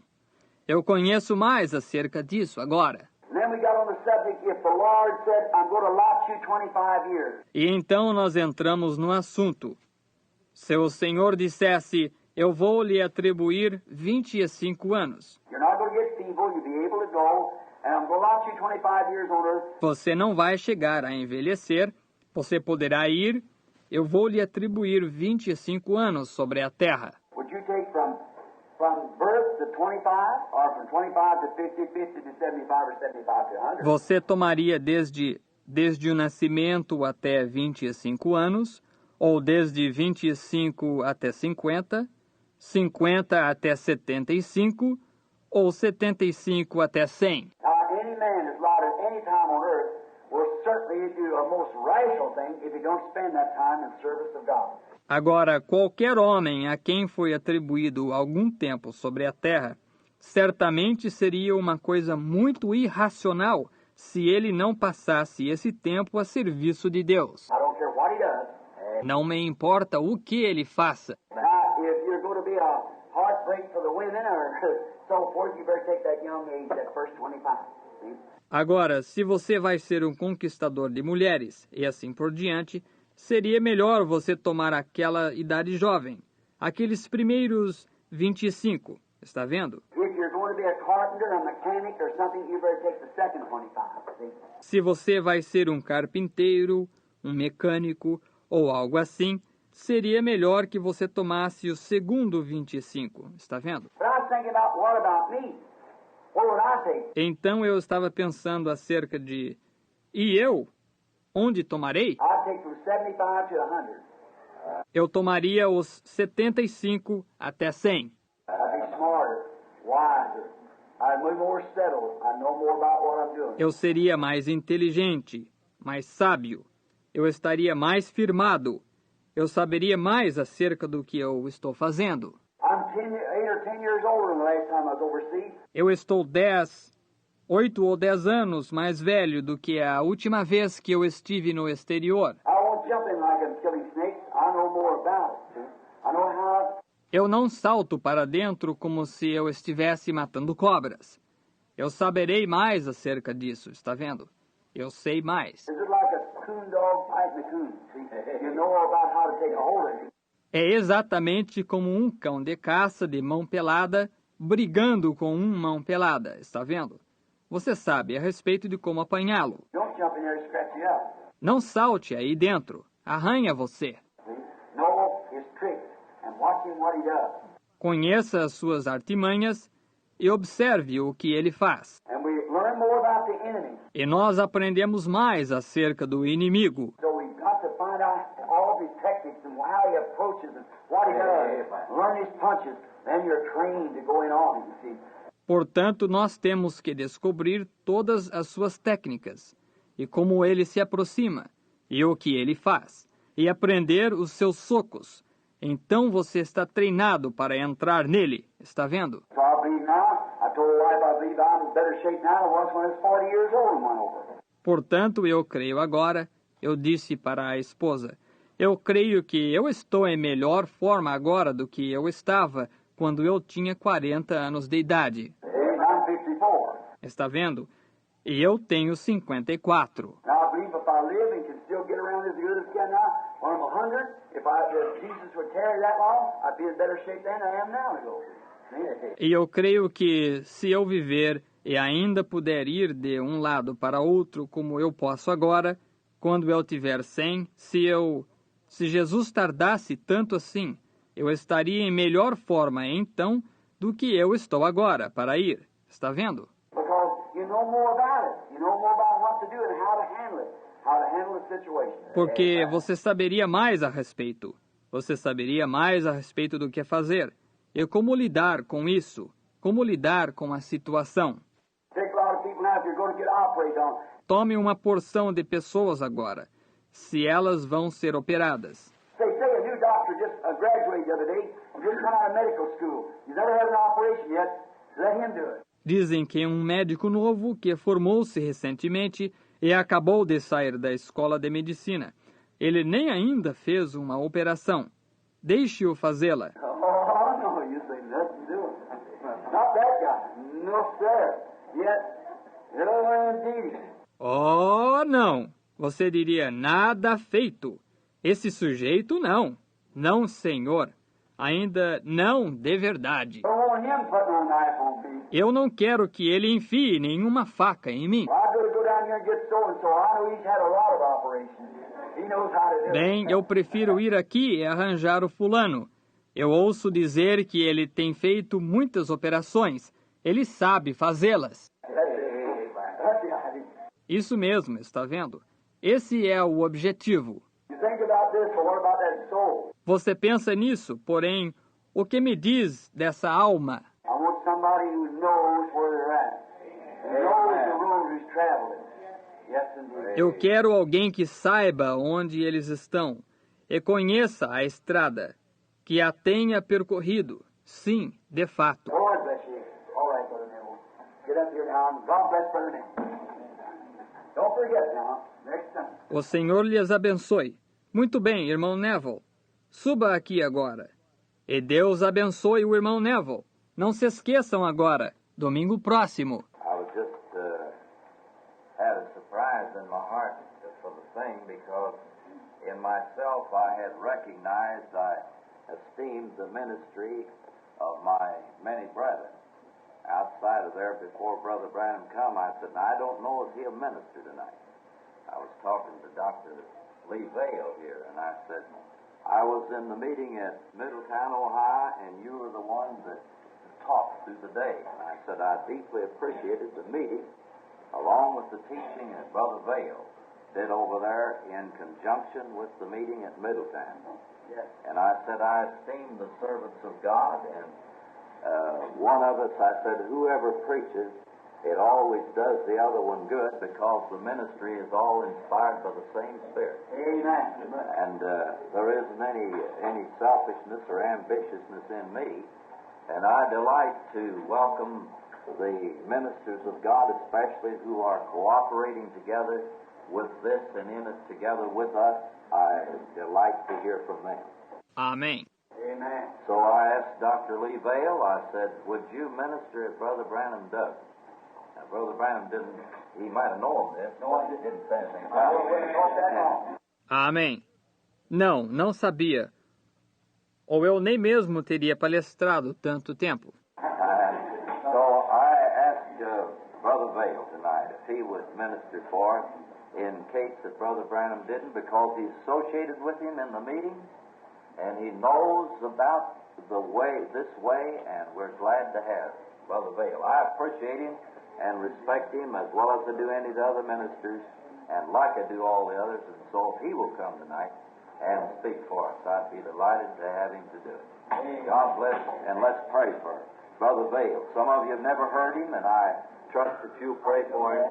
Eu conheço mais acerca disso agora. And then we got on the subject, if the Lord said, I'm going to allot you 25 years. E então nós entramos no assunto. Se o Senhor dissesse, eu vou lhe atribuir 25 anos. You're not going to get feeble. You'll be able to go. And I'm going to allot you 25 years on earth. Você não vai chegar a envelhecer, você poderá ir, eu vou lhe atribuir 25 anos sobre a terra. Would you take from birth to 25, or from 25 to 50, 50 to 75, or 75 to 100? Você tomaria desde o nascimento até 25 anos, ou desde 25 até 50, 50 até 75, ou 75 até 100. Now, any man that's allowed at any time on earth will certainly do a most rational thing if he don't spend that time in service of God. Agora, qualquer homem a quem foi atribuído algum tempo sobre a terra, certamente seria uma coisa muito irracional se ele não passasse esse tempo a serviço de Deus. I don't care what he does. Não me importa o que ele faça. Now, if you're going to be a heartbreak for the women or so forth, you better take that young age, that first 25. See? Agora, se você vai ser um conquistador de mulheres e assim por diante, seria melhor você tomar aquela idade jovem, aqueles primeiros 25, está vendo? If you're going to be a carpenter, a mechanic, or something, you better take the second 25. See? Se você vai ser um carpinteiro, um mecânico ou algo assim, seria melhor que você tomasse o segundo 25, está vendo? But I was thinking about what about me? What would I take? Então eu estava pensando acerca de, e eu? Onde tomarei? I'd take from 75 to 100. Eu tomaria os 75 até 100. I'd be smarter, wiser. I'd be more settled. I'd know more about what I'm doing. Eu seria mais inteligente, mais sábio. Eu estaria mais firmado. Eu saberia mais acerca do que eu estou fazendo. I'm 8 or 10 years older than the last time I was overseas. Eu estou 8 ou 10 anos mais velho do que a última vez que eu estive no exterior. I won't jump in like I'm killing snakes. I know more about it. See? I know how. Eu não salto para dentro como se eu estivesse matando cobras. Eu saberei mais acerca disso, está vendo? Eu sei mais. Is it like a coon dog fighting a coon? See? You know about how to take a hold of it. É exatamente como um cão de caça de mão pelada brigando com um mão pelada, está vendo? Você sabe a respeito de como apanhá-lo. Don't jump in there and scratch you up. Não salte aí dentro, arranha você. See? Know his tricks and watch him what he does. Conheça as suas artimanhas e observe o que ele faz. And we learn more about the enemy. E nós aprendemos mais acerca do inimigo. So we've got to find out all of his techniques and how he approaches and what he does. Learn his punches. Then you're trained to go in on him, you see. Portanto, nós temos que descobrir todas as suas técnicas, e como ele se aproxima, e o que ele faz, e aprender os seus socos. Então você está treinado para entrar nele, está vendo? So I believe now, I told the wife I believe I'm in better shape now than I was when I was 40 years old and went over. Portanto, eu creio agora, eu disse para a esposa, eu creio que eu estou em melhor forma agora do que eu estava quando eu tinha 40 anos de idade. I'm 54. Está vendo? E eu tenho 54. Now I believe if I live and can still get around as good as I can now, when I'm 100, if Jesus would tarry that long, I'd be in better shape than I am now to go. See? E eu creio que se eu viver e ainda puder ir de um lado para outro como eu posso agora, quando eu tiver 100, se Jesus tardasse tanto assim, eu estaria em melhor forma então do que eu estou agora para ir. Está vendo? Because you know more about it. You know more about what to do and how to handle it. How to handle the situation. Porque você saberia mais a respeito. Você saberia mais a respeito do que fazer. E como lidar com isso. Como lidar com a situação. Take a lot of people now if you're going to get operated on. Tome uma porção de pessoas agora, se elas vão ser operadas. Say a new doctor just graduated the other day and just come out of medical school. He's never had an operation yet. Let him do it. Dizem que um médico novo que formou-se recentemente e acabou de sair da escola de medicina. Ele nem ainda fez uma operação. Deixe-o fazê-la. Oh, no, you say nothing to do it. Not that guy. No, sir. Yet, no, indeed. Oh, não! Você diria nada feito. Esse sujeito não. Não, senhor. Ainda não de verdade. Don't want him putting no knife on me. Eu não quero que ele enfie nenhuma faca em mim. Well, I'd rather go down here and get so-and-so. I know he's had a lot of operations. He knows how to do Bem, it. eu prefiro ir aqui e arranjar o fulano. Eu ouço dizer que ele tem feito muitas operações. Ele sabe fazê-las. That's the idea. Isso mesmo, está vendo? Esse é o objetivo. You think about this, but what about that soul? Você pensa nisso, porém, o que me diz dessa alma? I want somebody who knows where they're at. And knows the road who's traveling. Yes, indeed. Eu quero alguém que saiba onde eles estão e conheça a estrada, que a tenha percorrido. Sim, de fato. Lord bless you. All right, Brother Neville. Get up here now. God bless Brother Neville. Don't forget now. Next time. O Senhor lhes abençoe. Muito bem, irmão Neville. Suba aqui agora. E Deus abençoe o irmão Neville. Não se esqueçam agora, domingo próximo. I was just had a surprise in my heart for the thing because in myself I had recognized, I esteemed the ministry of my many brethren. Outside of there, before Brother Branham come, I said, I don't know if he'll minister tonight. I was talking to Dr. Lee Vale here, and I said, I was in the meeting at Middletown, Ohio, and you were the one that talked through the day. And I said, I deeply appreciated the meeting, along with the teaching that Brother Vale did over there in conjunction with the meeting at Middletown. Yes. And I said, I esteem the servants of God, and one of us, I said, whoever preaches, it always does the other one good because the ministry is all inspired by the same Spirit. Amen. And there isn't any selfishness or ambitiousness in me. And I delight to welcome the ministers of God, especially who are cooperating together with this and in it together with us. I delight to hear from them. Amém. Amen. So I asked Dr. Lee Vale, I said, would you minister if Brother Branham does? Now, Brother Branham didn't, he might have known this. No, he didn't say anything about it. Amém. Não, não sabia. Ou eu nem mesmo teria palestrado tanto tempo. So I asked Brother Vale tonight if he would minister for us in case that Brother Branham didn't, because he's associated with him in the meetings, and he knows about the way, this way, and we're glad to have Brother Vale. I appreciate him and respect him as well as I do any of the other ministers, and like I do all the others, and so if he will come tonight and speak for us, I'd be delighted to have him to do it. God bless, and let's pray for Brother Vale. Some of you have never heard him, and I trust that you'll pray for him.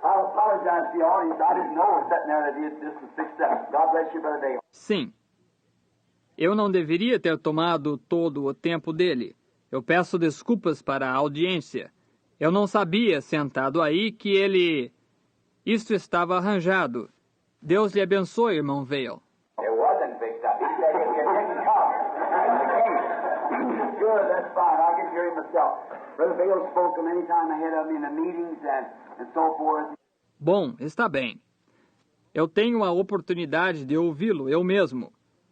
I apologize to the audience. I didn't know it was sitting there that this was fixed up. God bless you, Brother Dale. Sim. Eu não deveria ter tomado todo o tempo dele. Eu peço desculpas para a audiência. Eu não sabia, sentado aí, que ele... Isto estava arranjado. Deus lhe abençoe, irmão Vale. It wasn't fixed up. He said it didn't come. Good, that's fine. I can hear him myself. Brother Vale spoke many times ahead of me in the meetings and so forth. Bom, está bem. Eu tenho a oportunidade de ouvi-lo eu mesmo.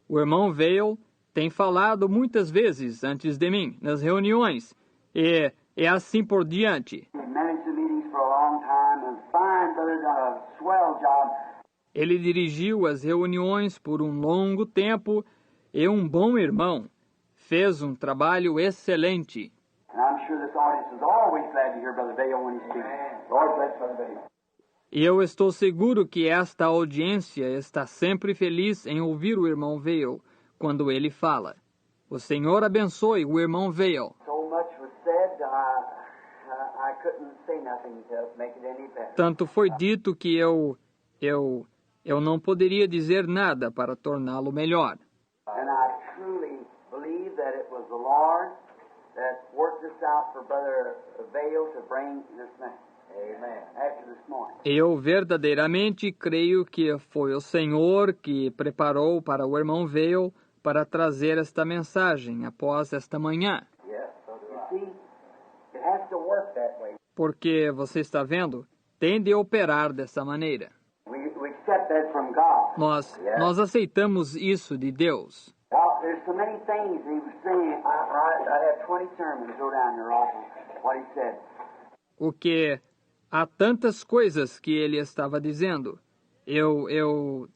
O irmão Vale tem falado muitas vezes antes de mim, nas reuniões, e assim por diante. He managed the meetings for a long time and fine, brother, done a swell job. Ele dirigiu as reuniões por um longo tempo e um bom irmão. Fez um trabalho excelente. And I'm sure this audience is always glad to hear Brother Vale when he speaks. Lord bless Brother Vale. E eu estou seguro que esta audiência está sempre feliz em ouvir o irmão Vale quando ele fala. O Senhor abençoe o irmão Vale. So much was said, I couldn't say nothing to make it any better. Tanto foi dito que eu não poderia dizer nada para torná-lo melhor. And I truly believe that it was the Lord that worked this out for Brother Vale to bring this message. Amen. After this morning. Eu verdadeiramente creio que foi o Senhor que preparou para o irmão Vale para trazer esta mensagem após esta manhã. Yes, so do I. You see, it has to work that way. Porque, você está vendo, tem de operar dessa maneira. We accept said from God. Nós aceitamos isso de Deus. Well, there's so many things he was saying. I had 20 sermons go down there off of what he said. O que há tantas coisas que ele estava dizendo. Eu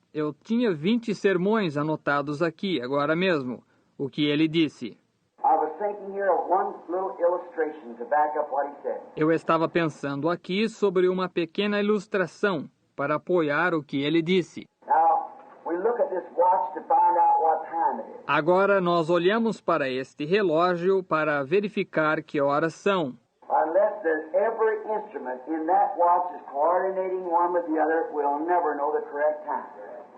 tinha 20 sermões anotados aqui, agora mesmo, o que ele disse. I was thinking here of one little illustration to back up what he said. Eu estava pensando aqui sobre uma pequena ilustração para apoiar o que ele disse. Now, we look at this watch to find out what time it is. Agora nós olhamos para este relógio para verificar que horas são. Unless there's every instrument in that watch is coordinating one with the other, we'll never know the correct time.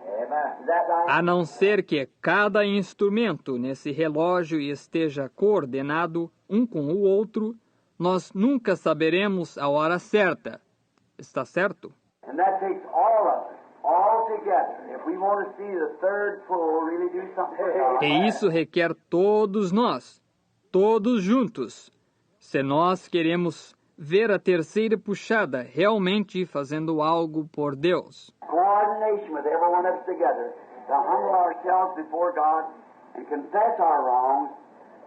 Amen. Is that right? A não ser que cada instrumento nesse relógio esteja coordenado um com o outro, nós nunca saberemos a hora certa. Está certo? And that takes all of us, all together. If we want to see the third pull really do something for God. E isso requer todos nós, todos juntos. Se nós queremos ver a terceira puxada realmente fazendo algo por Deus. Coordination with every one of us together to humble ourselves before God and confess our wrongs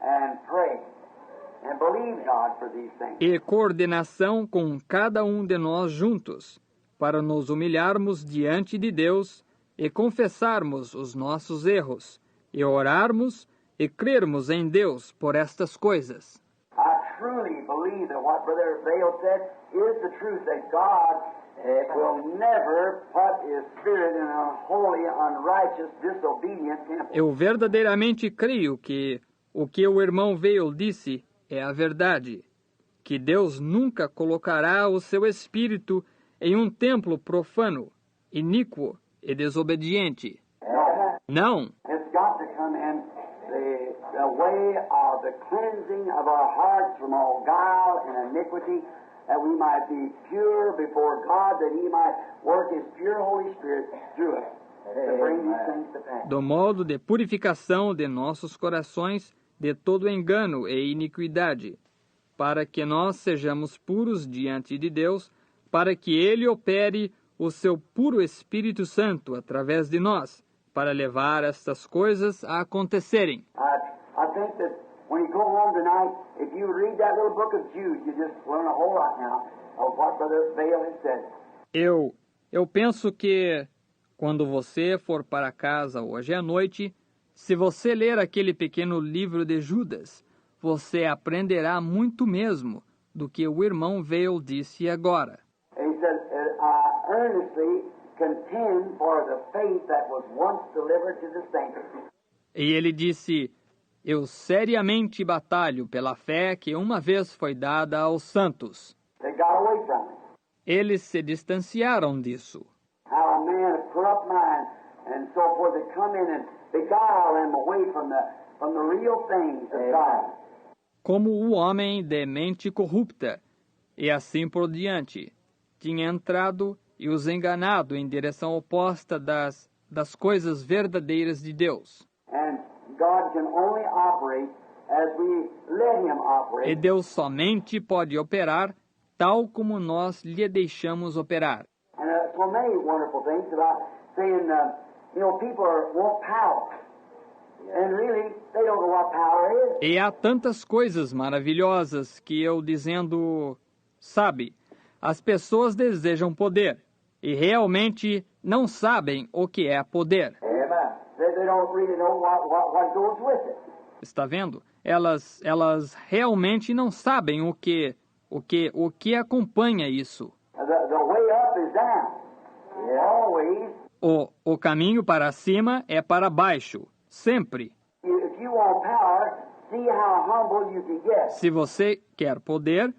and pray and believe God for these things. E coordenação com cada um de nós juntos, para nos humilharmos diante de Deus e confessarmos os nossos erros, e orarmos e crermos em Deus por estas coisas. I truly believe that what Brother Vail said is the truth, that God will never put His Spirit in a holy, unrighteous, disobedient temple. Eu verdadeiramente creio que o o irmão Vail disse é a verdade, que Deus nunca colocará o seu espírito em um templo profano, iníquo e desobediente. Não. It's got to come in the way of the cleansing of our hearts from all guile and iniquity, that we might be pure before God, that He might work His pure Holy Spirit through us to bring these things to pass. Do modo de purificação de nossos corações de todo engano e iniquidade, para que nós sejamos puros diante de Deus, para que Ele opere o seu puro Espírito Santo através de nós, para levar estas coisas a acontecerem. I think that when you go home tonight, if you read that little book of Jude, you just learn a whole lot now of what Brother Vail has said. Eu penso que quando você for para casa hoje à noite, se você ler aquele pequeno livro de Judas, você aprenderá muito mesmo do que o irmão Vail disse agora. He said, I earnestly contend for the faith that was once delivered to the saints. E ele disse, eu seriamente batalho pela fé que uma vez foi dada aos santos. They got away from it. Eles se distanciaram disso. How a man of corrupt mind and so forth had come in and beguile them away from the real things of God. Como o homem de mente corrupta, e assim por diante, tinha entrado e os enganado em direção oposta das coisas verdadeiras de Deus. And God can only operate as we let Him operate. E Deus somente pode operar tal como nós lhe deixamos operar. And so many wonderful things about saying, people want power. And really, they don't know what power is. E há tantas coisas maravilhosas que eu dizendo, sabe, as pessoas desejam poder e realmente não sabem o que é poder. Amen. They don't really know what goes with it. Está vendo? Elas realmente não sabem o que acompanha isso. The way up is down. Always. O caminho para cima é para baixo, sempre. If you want power, see how humble you can get. Se você quer poder,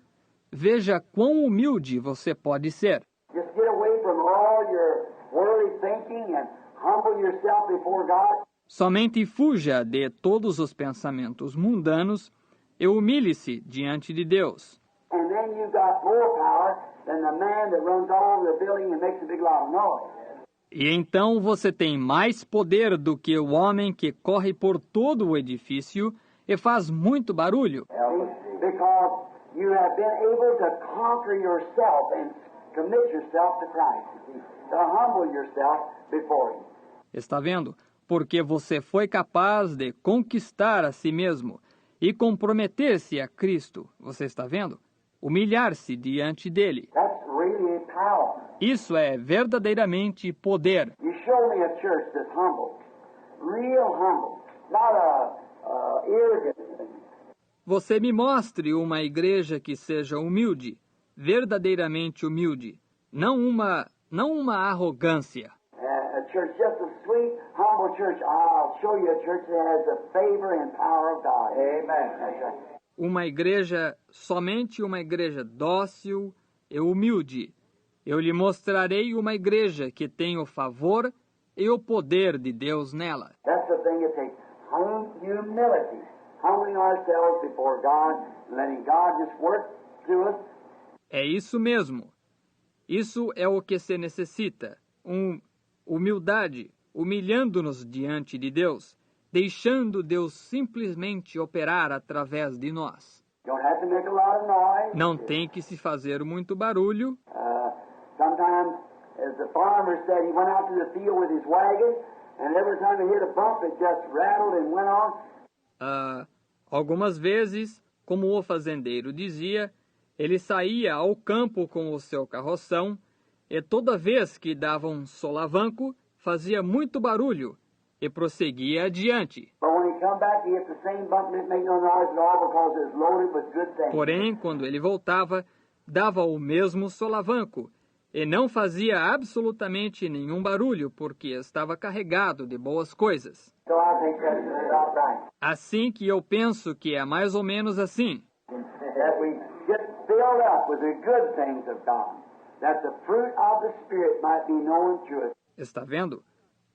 veja quão humilde você pode ser. Just get away from all your worldly thinking and humble yourself before God. Somente fuja de todos os pensamentos mundanos e humilhe-se diante de Deus. And then you got more power than the man that runs all over the building and makes a big lot of noise. E então você tem mais poder do que o homem que corre por todo o edifício e faz muito barulho. Because you have been able to conquer yourself and commit yourself to Christ, you see, to humble yourself before Him. Está vendo? Porque você foi capaz de conquistar a si mesmo e comprometer-se a Cristo. Você está vendo? Humilhar-se diante dele. That's really power. Isso é verdadeiramente poder. You show me a church that's humble, real humble, not arrogant. Você me mostre uma igreja que seja humilde, verdadeiramente humilde, não uma arrogância. A church just a sweet, humble church. I'll show you a church that has the favor and power of God. Amen. That's right. Somente uma igreja dócil e humilde. Eu lhe mostrarei uma igreja que tem o favor e o poder de Deus nela. That's the thing it takes. Humility. Humbling ourselves before God, letting God just work through us. É isso mesmo. Isso é o que se necessita. Humildade, humilhando-nos diante de Deus, deixando Deus simplesmente operar através de nós. Don't have to make a lot of noise. Não tem que se fazer muito barulho. Sometimes, as the farmer said, he went out to the field with his wagon, and every time he hit a bump, it just rattled and went on. Algumas vezes, como o fazendeiro dizia, ele saía ao campo com o seu carroção e toda vez que dava um solavanco, fazia muito barulho e prosseguia adiante. Porém, quando ele voltava, dava o mesmo solavanco e não fazia absolutamente nenhum barulho porque estava carregado de boas coisas. Assim que eu penso que é mais ou menos assim. Está vendo?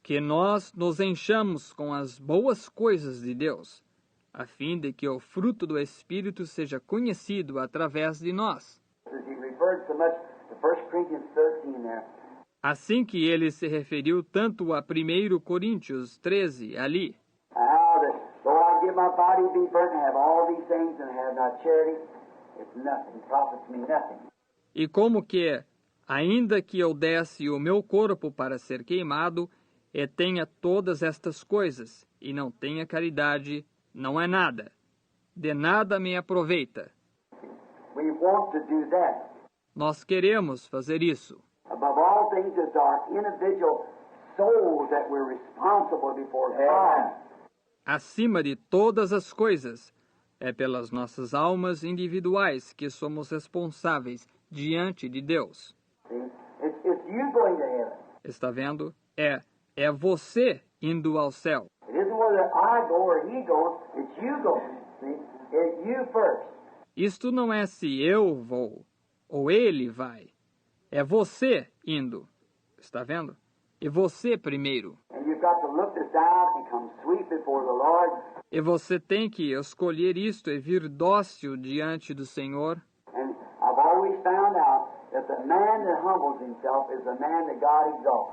Que nós nos enchamos com as boas coisas de Deus, a fim de que o fruto do Espírito seja conhecido através de nós. Assim que ele se referiu tanto a 1 Coríntios 13 ali. E como que, ainda que eu desse o meu corpo para ser queimado, e tenha todas estas coisas, e não tenha caridade, não é nada. De nada me aproveita. Nós queremos fazer isso. Acima de todas as coisas, é pelas nossas almas individuais que somos responsáveis diante de Deus. Está vendo? É você indo ao céu. Isto não é se eu vou ou ele vai. É você indo. Está vendo? E você primeiro. E você tem que escolher isto e vir dócil diante do Senhor.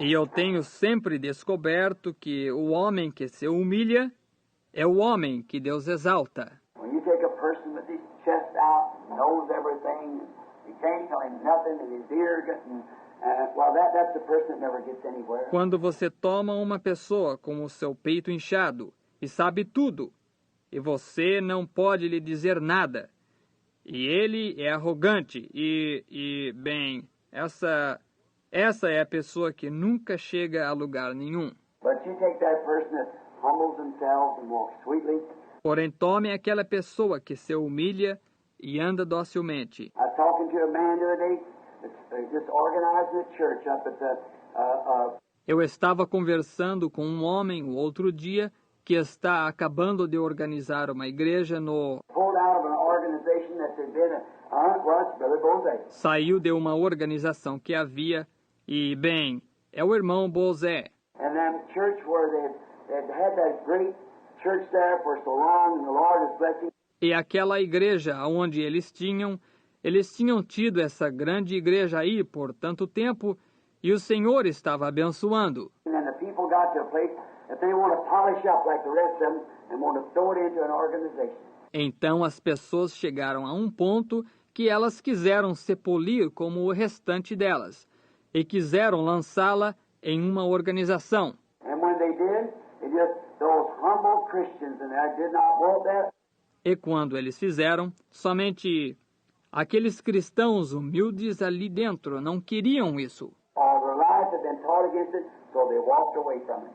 E eu tenho sempre descoberto que o homem que se humilha é o homem que Deus exalta. Quando você toma uma pessoa com o seu peito inchado e sabe tudo, e você não pode lhe dizer nada, e ele é arrogante bem, essa é a pessoa que nunca chega a lugar nenhum. Porém, tome aquela pessoa que se humilha e anda docilmente. Eu estava conversando com um homem o outro dia que está acabando de organizar uma igreja no... Saiu de uma organização que havia e, bem, é o irmão Bozé. E aquela igreja onde eles tinham tido essa grande igreja aí por tanto tempo e o Senhor estava abençoando. Então as pessoas chegaram a um ponto que elas quiseram se polir como o restante delas e quiseram lançá-la em uma organização. And when they did, those humble Christians in there did not want that. E quando eles fizeram, somente aqueles cristãos humildes ali dentro não queriam isso. All their lives had been taught against it, so they walked away from it.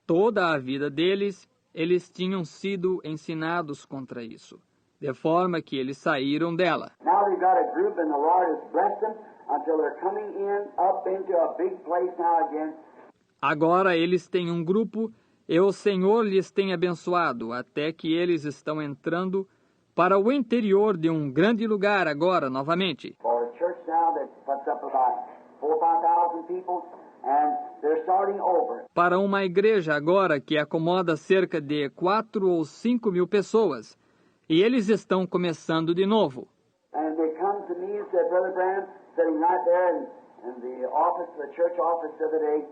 Toda a vida deles, eles tinham sido ensinados contra isso, de forma que eles saíram dela. Now they've got a group and the Lord has blessed them until they're coming up into a big place now again. Agora eles têm um grupo e o Senhor lhes tem abençoado até que eles estão entrando para o interior de um grande lugar agora novamente. For a church now that puts up about 4,000 or 5,000 people, and they're starting over. Para uma igreja agora que acomoda cerca de 4 ou 5 mil pessoas, e eles estão começando de novo. And they come to me and said, Brother Branham, sitting right there in the office, the church office the other day.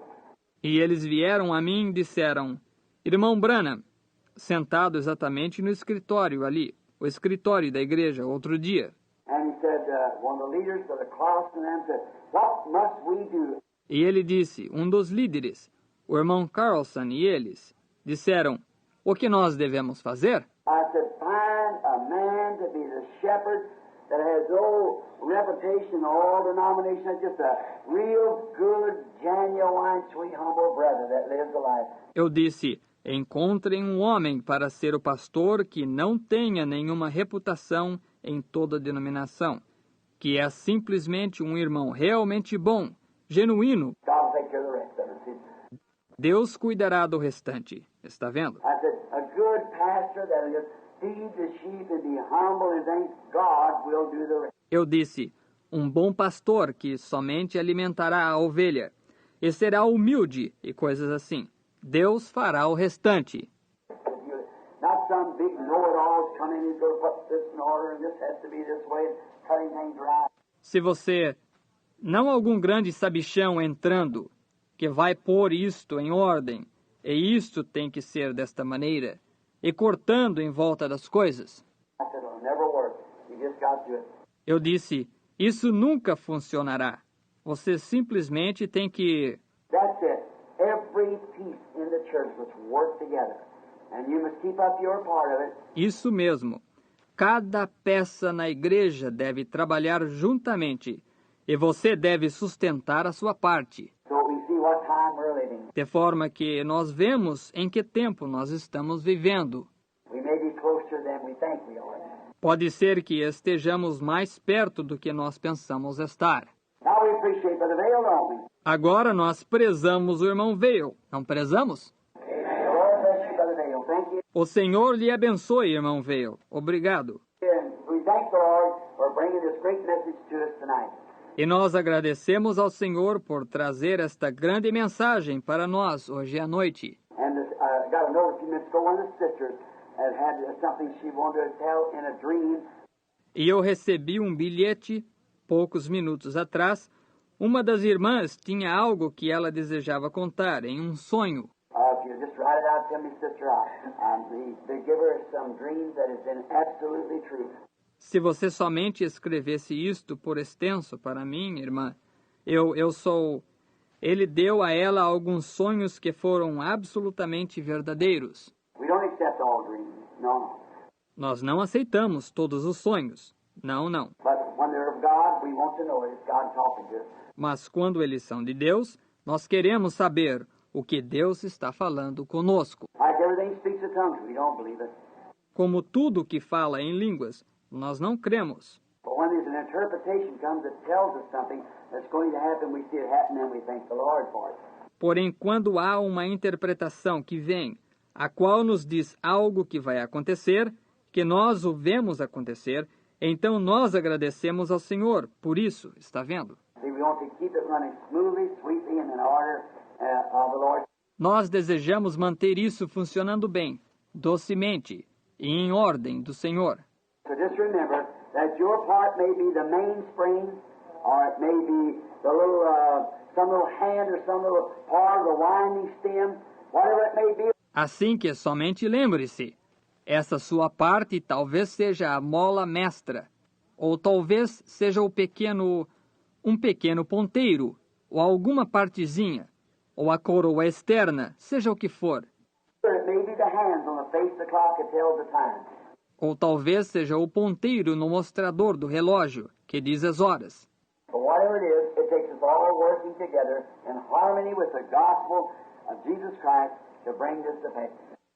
E eles vieram a mim e disseram, Irmão Branham, sentado exatamente no escritório ali, o escritório da igreja, outro dia. And he said, one of the leaders of the class and them said, what must we do? E ele disse, um dos líderes, o irmão Carlson e eles, disseram, o que nós devemos fazer? I said, find a man to be the shepherd that has no reputation in all denominations, just a real good, genuine, sweet, humble brother that lives a life. Eu disse, encontrem um homem para ser o pastor que não tenha nenhuma reputação em toda denominação, que é simplesmente um irmão realmente bom, genuíno. God will take care of the rest of it. Deus cuidará do restante. Está vendo? I said, a good pastor that will just feed the sheep and be humble and think God will do the rest. Eu disse, um bom pastor que somente alimentará a ovelha e será humilde e coisas assim. Deus fará o restante. Not some big know-it-alls coming and going to put this in order and this has to be this way, cutting things right. Se você, não algum grande sabichão entrando, que vai pôr isto em ordem, e isto tem que ser desta maneira, e cortando em volta das coisas. I said, it'll never work. You just got to do it. Eu disse, isso nunca funcionará. Você simplesmente tem que... That's it. Every piece in the church must work together. And you must keep up your part of it. Isso mesmo. Cada peça na igreja deve trabalhar juntamente, e você deve sustentar a sua parte. So we see what time we're living. De forma que nós vemos em que tempo nós estamos vivendo. We may be closer than we think we are. Pode ser que estejamos mais perto do que nós pensamos estar. Now we appreciate Brother Vail, don't we? Agora nós prezamos o irmão Vail, não prezamos? The Lord bless you, Brother Vail. Thank you. O Senhor lhe abençoe, irmão Vail. Obrigado. And we thank the Lord for bringing this great message to us tonight. E nós agradecemos ao Senhor por trazer esta grande mensagem para nós hoje à noite. And I got a note a few minutes ago, one of the sisters had something she wanted to tell in a dream. E eu recebi um bilhete, poucos minutos atrás. Uma das irmãs tinha algo que ela desejava contar em um sonho. If you just write it out to me, sister, they give her some dreams that has been absolutely true. Se você somente escrevesse isto por extenso para mim, irmã, Ele deu a ela alguns sonhos que foram absolutamente verdadeiros. We don't accept all dreams, no. Nós não aceitamos todos os sonhos. Não, não. But when they're of God, we want to know it. It's God talking to us. Mas quando eles são de Deus, nós queremos saber o que Deus está falando conosco. Like everything speaks a tongue, we don't believe it. Como tudo que fala em línguas, nós não cremos. But when there's an interpretation comes that tells us something that's going to happen, we see it happen and we thank the Lord for it. Porém, quando há uma interpretação que vem, a qual nos diz algo que vai acontecer, que nós o vemos acontecer, então nós agradecemos ao Senhor por isso, está vendo? See, we want to keep it running smoothly, sweetly, and in order of the Lord. Nós desejamos manter isso funcionando bem, docemente e em ordem do Senhor. So just remember that your part may be the mainspring, or it may be the little, some little hand or some little part of the winding stem, whatever it may be. Assim que somente lembre-se, essa sua parte talvez seja a mola mestra, ou talvez seja um pequeno ponteiro, ou alguma partezinha, ou a coroa externa, seja o que for. It may be the hands on the face of the clock that tells the time. Ou talvez seja o ponteiro no mostrador do relógio, que diz as horas. But whatever it is, it takes us all working together in harmony with the gospel of Jesus Christ to bring this to pass.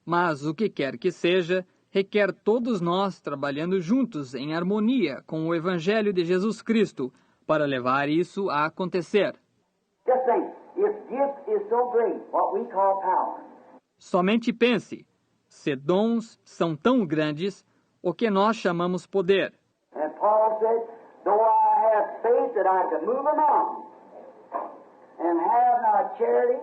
Mas o que quer que seja, requer todos nós trabalhando juntos em harmonia com o Evangelho de Jesus Cristo para levar isso a acontecer. Just think, if gift is so great, what we call power, Somente pense, se dons são tão grandes, o que nós chamamos poder. and Paul said, though I have faith that I can move a mountain and have not charity,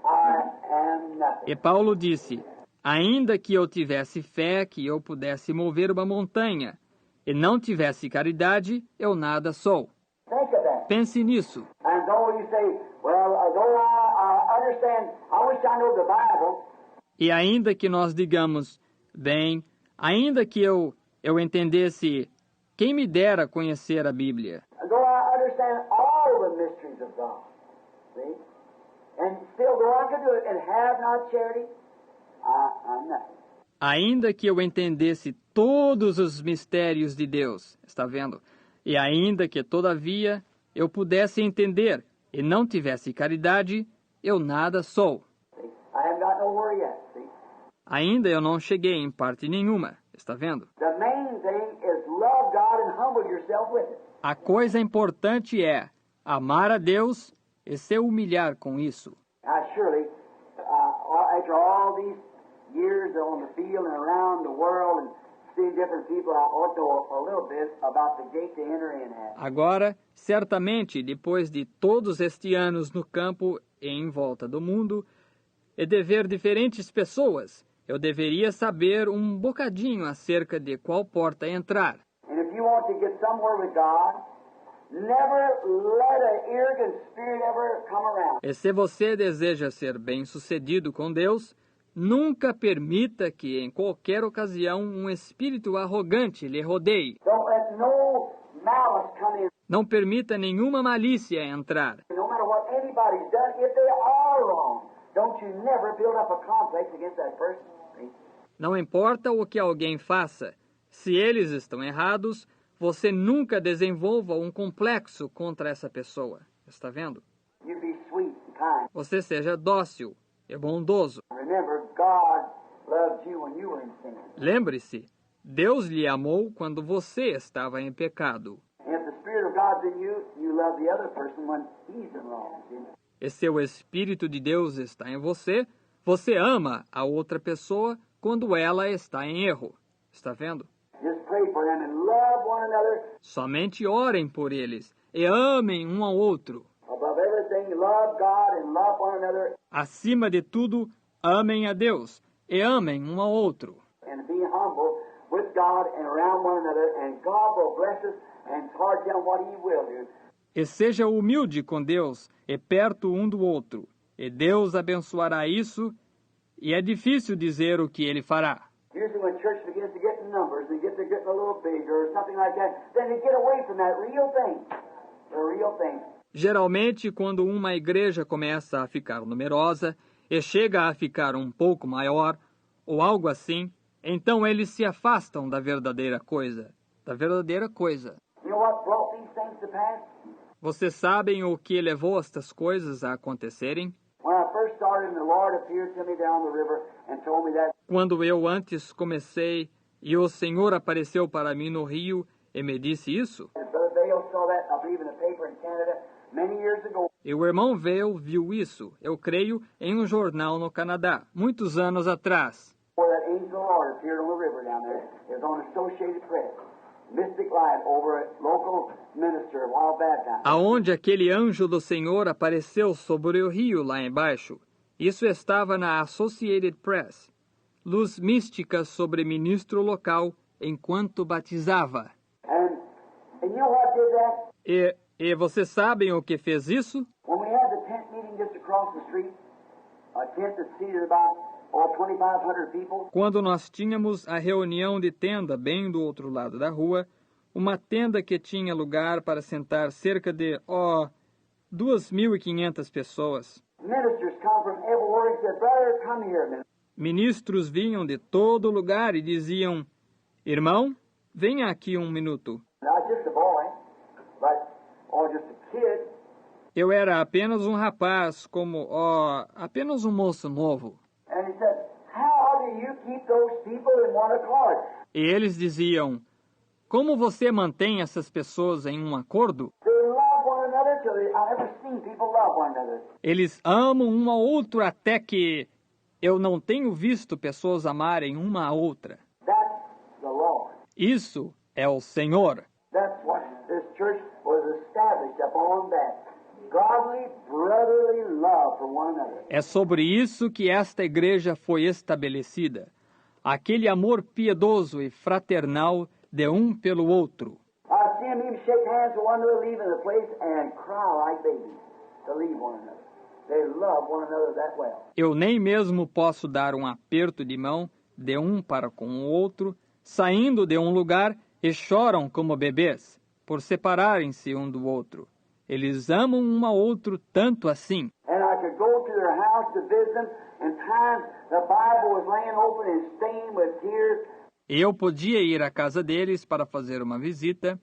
I am nothing. E Paulo disse, ainda que eu tivesse fé que eu pudesse mover uma montanha, e não tivesse caridade, eu nada sou. Think of that. Pense nisso. And though you say, well, though I understand, I wish I know the Bible, E ainda que nós digamos, bem, ainda que eu entendesse, quem me dera conhecer a Bíblia. and though I understand all the mysteries of God, see, and still though I could do it and have not charity, I'm nothing. Ainda que eu entendesse todos os mistérios de Deus, está vendo? E ainda que, todavia, eu pudesse entender e não tivesse caridade, eu nada sou. See? I haven't got nowhere yet, see. Ainda eu não cheguei em parte nenhuma, está vendo? The main thing is love God and humble yourself with it. A coisa importante é amar a Deus e se humilhar com isso. Now surely, after all these years on the field and around the world and seeing different people, I ought to know a little bit about the gate to enter in at. Agora, certamente, depois de todos estes anos no campo e em volta do mundo, e de ver diferentes pessoas, eu deveria saber um bocadinho acerca de qual porta entrar. And if you want to get somewhere with God, never let an arrogant spirit ever come around. E se você deseja ser bem-sucedido com Deus, nunca permita que em qualquer ocasião um espírito arrogante lhe rodeie. Don't let no malice come in. Não permita nenhuma malícia entrar. No matter what anybody's done, if they are wrong, don't you never build up a complex against that person. See? Não importa o que alguém faça, se eles estão errados, você nunca desenvolva um complexo contra essa pessoa. Está vendo? You be sweet and kind. Você seja dócil e bondoso. Remember, God loved you when you were in sin. Lembre-se, Deus lhe amou quando você estava em pecado. And if the Spirit of God's in you, you love the other person when he's in wrong. See? E se o Espírito de Deus está em você, você ama a outra pessoa quando ela está em erro. Está vendo? Just pray for them and love one another. Somente orem por eles e amem um ao outro. Above everything, love God and love one another, Acima de tudo, amem a Deus e amem um ao outro. and be humble with God and around one another, and God will bless us and towards them what He will do. E seja humilde com Deus e perto um do outro, e Deus abençoará isso, e é difícil dizer o que Ele fará. Usually when church begins to get in numbers and get to getting a little bigger or something like that, then they get away from that real thing, the real thing. Geralmente, quando uma igreja começa a ficar numerosa e chega a ficar um pouco maior, ou algo assim, então eles se afastam da verdadeira coisa. Da verdadeira coisa. You know what brought these things to pass? Vocês sabem o que levou estas coisas a acontecerem? When I first started and the Lord appeared to me down the river and told me that, Quando eu antes comecei e o Senhor apareceu para mim no rio e me disse isso, and Brother Bale saw that, I believe, in the paper in Canada many years ago. e o irmão Vail viu isso, eu creio, em um jornal no Canadá, muitos anos atrás. Where that angel of the Lord appeared on the river down there. It was on Associated Press. Mystic Light over a local minister a while back down. Aonde aquele anjo do Senhor apareceu sobre o rio lá embaixo. Isso estava na Associated Press. Luz mística sobre ministro local enquanto batizava. And you know what did that? E vocês sabem o que fez isso? When we had the tent meeting just across the street, a tent that seated about 2,500 people, Quando nós tínhamos a reunião de tenda bem do outro lado da rua, uma tenda que tinha lugar para sentar cerca de 2.500 pessoas. Ministers come from everywhere and said, "Brother, come here." Ministros vinham de todo lugar e diziam, irmão, venha aqui um minuto. Not just a boy, or just a kid. Eu era apenas um rapaz, apenas um moço novo. And he said, "How do you keep those people in one accord?" E eles diziam, como você mantém essas pessoas em um acordo? They love one another till I've never seen people love one another. Eles amam um ao outro até que eu não tenho visto pessoas amarem uma a outra. That's the Lord. Isso é o Senhor. That's what this church was established upon, that godly, brotherly love for one another. É sobre isso que esta igreja foi estabelecida. Aquele amor piedoso e fraternal de um pelo outro. I've seen them even shake hands with one another leaving the place and cry like babies to leave one another. They love one another that well. Eu nem mesmo posso dar um aperto de mão de um para com o outro, saindo de um lugar e choram como bebês, por separarem-se um do outro. Eles amam um ao outro tanto assim. And I could go to their house to visit them, and times the Bible was laying open and stained with tears. Eu podia ir à casa deles para fazer uma visita,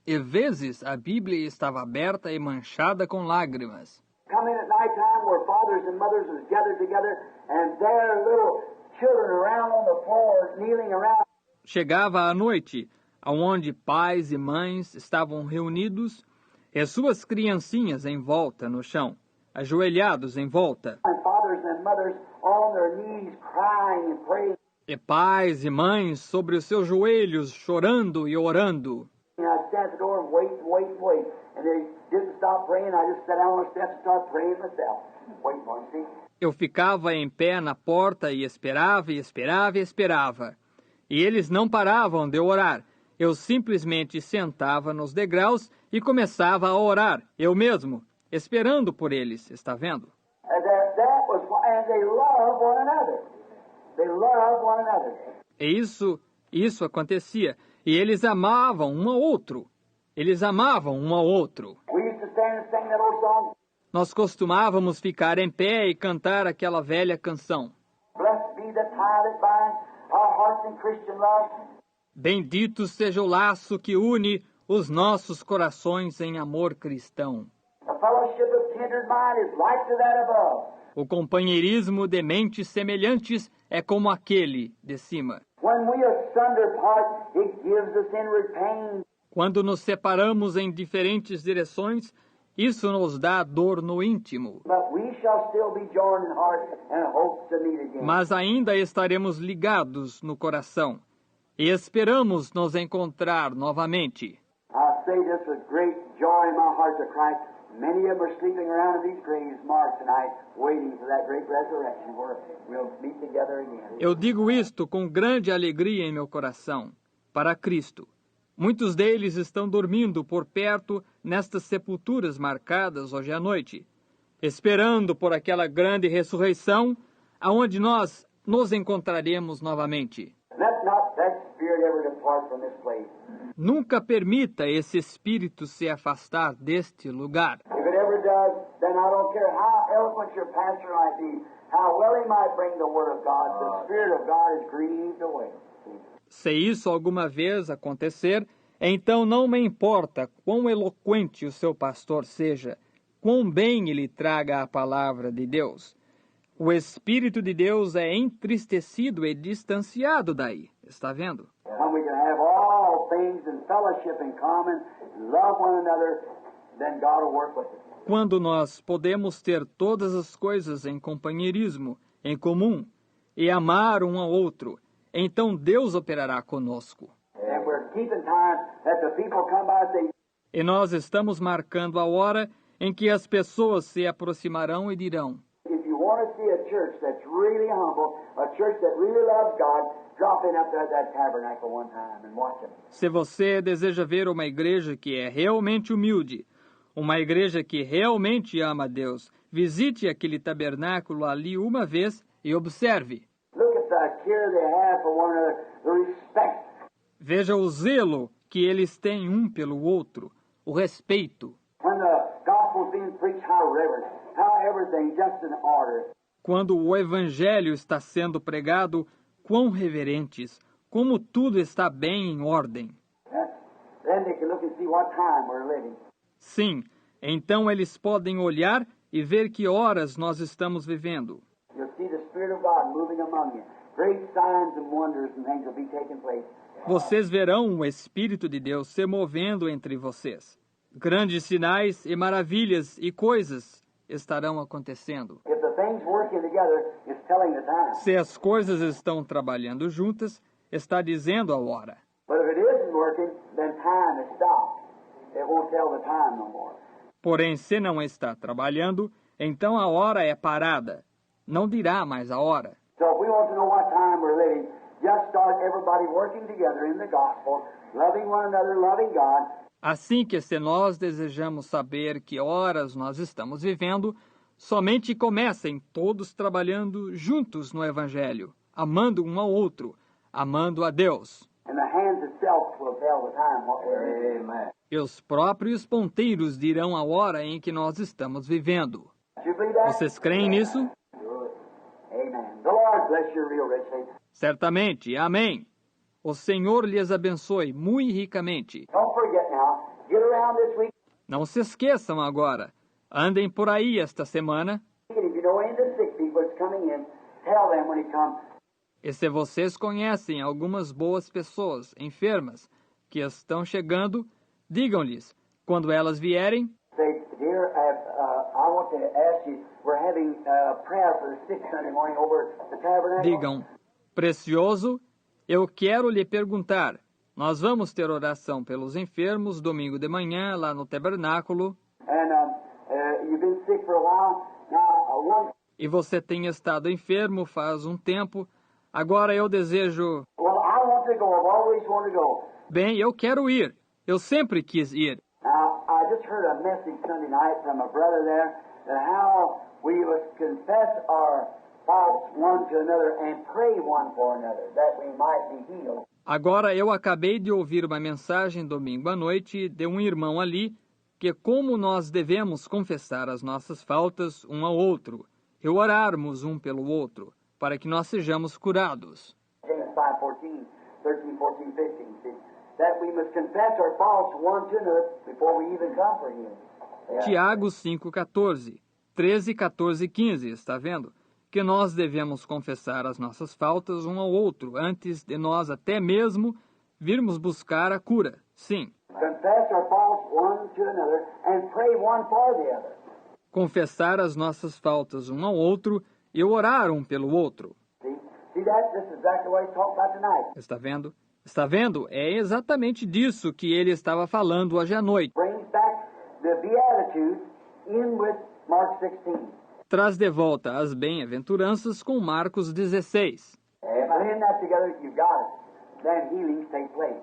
e vezes a Bíblia estava aberta e manchada com lágrimas. Come in at night time where fathers and mothers was gathered together, and their little children around on the floor, kneeling around. Chegava à noite, aonde pais e mães estavam reunidos, e suas criancinhas em volta no chão, ajoelhados em volta. And fathers and mothers on their knees crying and praying. E pais e mães sobre os seus joelhos, chorando e orando. And I'd stand at the door and wait and wait and wait. And they didn't stop praying. I just sat down on the steps and started praying myself. Waiting for them, see? Eu ficava em pé na porta e esperava e esperava e esperava. E eles não paravam de orar. Eu simplesmente sentava nos degraus e começava a orar, eu mesmo, esperando por eles, está vendo? And they love one another. They love one another. E isso acontecia. E eles amavam um ao outro. Eles amavam um ao outro. We used to stand and sing that old song. Nós costumávamos ficar em pé e cantar aquela velha canção. Blessed be the tie that binds our hearts in Christian love. Bendito seja o laço que une os nossos corações em amor cristão. The fellowship of kindred mind is like to that above. O companheirismo de mentes semelhantes é como aquele de cima. When we asunder part, it gives us inward pain. Quando nos separamos em diferentes direções, isso nos dá dor no íntimo. But we shall still be joined in heart and hope to meet again. Mas ainda estaremos ligados no coração e esperamos nos encontrar novamente. I say this with great joy in my heart to Christ. Many of them are sleeping around in these graves marked tonight, waiting for that great resurrection where we'll meet together again. Eu digo isto com grande alegria em meu coração, para Cristo. Muitos deles estão dormindo por perto nestas sepulturas marcadas hoje à noite, esperando por aquela grande ressurreição, aonde nós nos encontraremos novamente. Let not that spirit ever depart from this place. Nunca permita esse espírito se afastar deste lugar. If it ever does, then I don't care how eloquent your pastor might be, how well he might bring the word of God, the Spirit of God is grieved away. Se isso alguma vez acontecer, então não me importa quão eloquente o seu pastor seja, quão bem ele traga a palavra de Deus. O Espírito de Deus é entristecido e distanciado daí. Está vendo? When we can have all things in fellowship in common, love one another, then God will work with us. Quando nós podemos ter todas as coisas em companheirismo, em comum, e amar um ao outro, então Deus operará conosco. And we're keeping time that the people come by and say, E nós estamos marcando a hora em que as pessoas se aproximarão e dirão: if you want to see a church that's really humble, a church that really loves God, drop in up there at that tabernacle one time and watch them. se você deseja ver uma igreja que é realmente humilde, uma igreja que realmente ama a Deus, visite aquele tabernáculo ali uma vez e observe. Look at the care they have for one another, the respect. Veja o zelo que eles têm um pelo outro, o respeito. When the gospel's being preached, how reverent, how everything just in order. Quando o Evangelho está sendo pregado, quão reverentes, como tudo está bem em ordem. Then they can look and see what time we're living. Sim, então eles podem olhar e ver que horas nós estamos vivendo. You'll see the Spirit of God moving among you. Great signs and wonders and things will be taking place. Vocês verão o Espírito de Deus se movendo entre vocês. Grandes sinais e maravilhas e coisas estarão acontecendo. If the things working together is telling the time. Se as coisas estão trabalhando juntas, está dizendo a hora. But if it isn't working, then time is stopped. It won't tell the time no more. Porém, se não está trabalhando, então a hora é parada. Não dirá mais a hora. So if we want to know what time we're living, just start everybody working together in the gospel, loving one another, loving God. Assim que se nós desejamos saber que horas nós estamos vivendo, somente comecem todos trabalhando juntos no Evangelho, amando um ao outro, amando a Deus. And the hands itself will tell the time what we're in. Amen. E os próprios ponteiros dirão a hora em que nós estamos vivendo. Do you believe that? Vocês creem nisso? Good. Amen. The Lord bless you real richly. Certamente. Amém. O Senhor lhes abençoe muito ricamente. Don't forget now. Get around this week. Não se esqueçam agora. Andem por aí esta semana. And if you know any of the sick people that's coming in, tell them when he comes. E se vocês conhecem algumas boas pessoas enfermas que estão chegando, digam-lhes, quando elas vierem, Say, dear, I want to ask you, we're having prayer for the sick Sunday morning over at the tabernacle. digam, precioso, eu quero lhe perguntar, nós vamos ter oração pelos enfermos domingo de manhã lá no tabernáculo, And you've been sick for a while. Now, e você tem estado enfermo faz um tempo, agora eu desejo, well, I want to go. I've always wanted to go. bem, eu quero ir, eu sempre quis ir. Now, I just heard a message Sunday night from a brother there that how we must confess our faults one to another and pray one for another that we might be healed. Agora eu acabei de ouvir uma mensagem domingo à noite de um irmão ali, que como nós devemos confessar as nossas faltas um ao outro, e orarmos um pelo outro, para que nós sejamos curados. James 5:14, 13, 14, 15. See, that we must confess our faults one to another before we even come for healing. Yeah. Tiago 5,14, 13, 14 e 15, está vendo? Que nós devemos confessar as nossas faltas um ao outro, antes de nós até mesmo virmos buscar a cura. Sim. Confess our faults one to another and pray one for the other. Confessar as nossas faltas um ao outro e orar um pelo outro. See that? This is exactly what he's talking about tonight. Está vendo? Está vendo? É exatamente disso que ele estava falando hoje à noite. Brings back the Beatitudes in with Mark 16. Traz de volta as bem-aventuranças com Marcos 16. Putting that together, you got it. Then healings take place.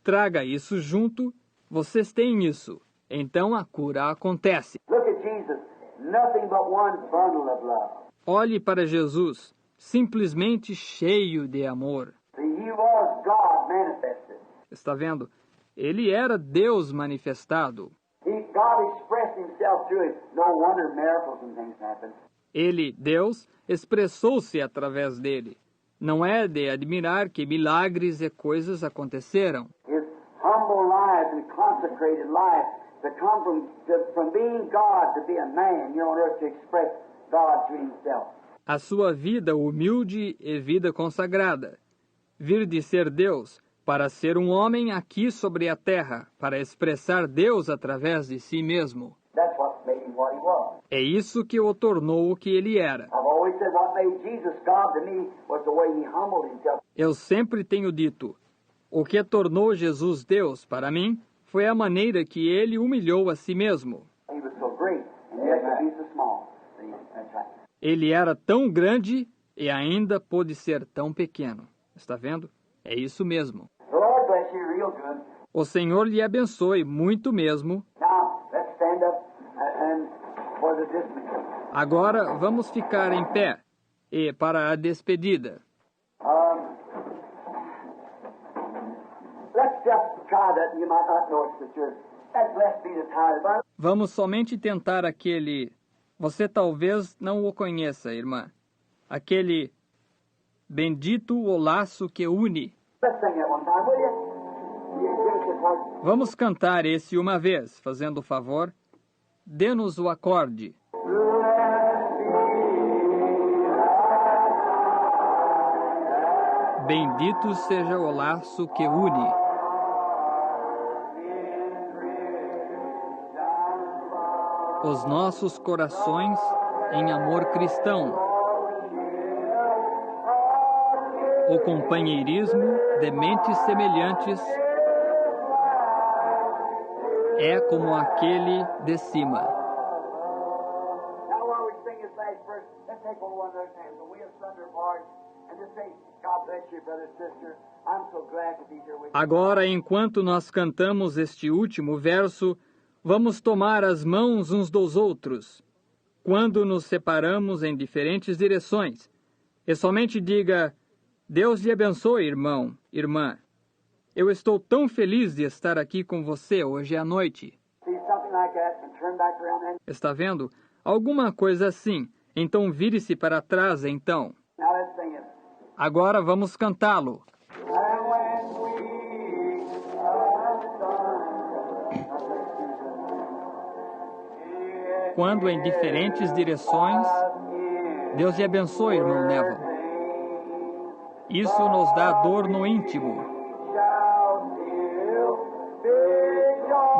Traga isso junto, vocês têm isso. Então a cura acontece. Look at Jesus. Nothing but one bundle of love. Olhe para Jesus, simplesmente cheio de amor. See, he was God manifested. Está vendo? Ele era Deus manifestado. God expressed himself through it. No wonder miracles and things happen. Ele, Deus, expressou-se através dele. Não é de admirar que milagres e coisas aconteceram. His humble life and consecrated life to come from being God to be a man here on earth to express God to himself. A sua vida humilde e vida consagrada. Vir de ser Deus para ser um homem aqui sobre a terra, para expressar Deus através de si mesmo. That's what made him what he was. É isso que o tornou o que ele era. I've always said what made Jesus God to me was the way he humbled himself. Eu sempre tenho dito, o que tornou Jesus Deus para mim foi a maneira que ele humilhou a si mesmo. He was so great, and yet he's so small. See, that's right. Ele era tão grande e ainda pôde ser tão pequeno. Está vendo? É isso mesmo. The Lord bless you real good. O Senhor lhe abençoe muito mesmo. Now, let's stand up and for the dismissal. Agora vamos ficar em pé e para a despedida. Let's just try that, and you might not know it, sister. That blessed be the tithe. Vamos somente tentar aquele... Você talvez não o conheça, irmã. Aquele bendito o laço que une. Let's sing that one time, will you? You give us your part. Vamos cantar esse uma vez, fazendo o favor. Dê-nos o acorde. Bendito seja o laço que une. Os nossos corações em amor cristão. O companheirismo de mentes semelhantes é como aquele de cima. Now, while we sing this last verse, let's take one another's hands. And we'll surrender our hearts and just say, God bless you, brother and sister. I'm so glad to be here with you. Agora, enquanto nós cantamos este último verso, vamos tomar as mãos uns dos outros, quando nos separamos em diferentes direções. E somente diga, Deus lhe abençoe, irmão, irmã. Eu estou tão feliz de estar aqui com você hoje à noite. See something like that and turn back around and Está vendo? Alguma coisa assim. Então vire-se para trás, então. now let's sing it. Agora vamos cantá-lo. And when we are done, Quando em diferentes direções, Deus lhe abençoe, irmão Neville. Isso nos dá dor no íntimo.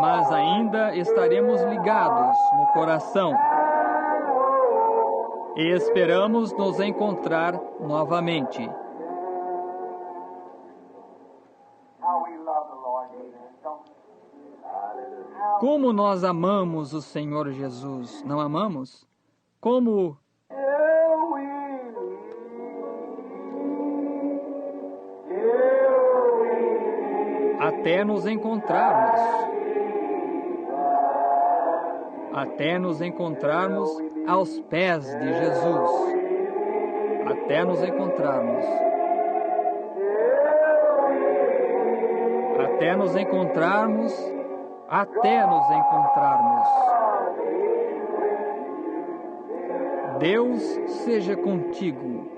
Mas ainda estaremos ligados no coração. E esperamos nos encontrar novamente. how we love the Lord, amen. Don't we? Como nós amamos o Senhor Jesus, não amamos? Como Till we até nos encontrarmos. Até nos encontrarmos aos pés de Jesus. Até nos encontrarmos. Até nos encontrarmos. Até nos encontrarmos. Deus seja contigo.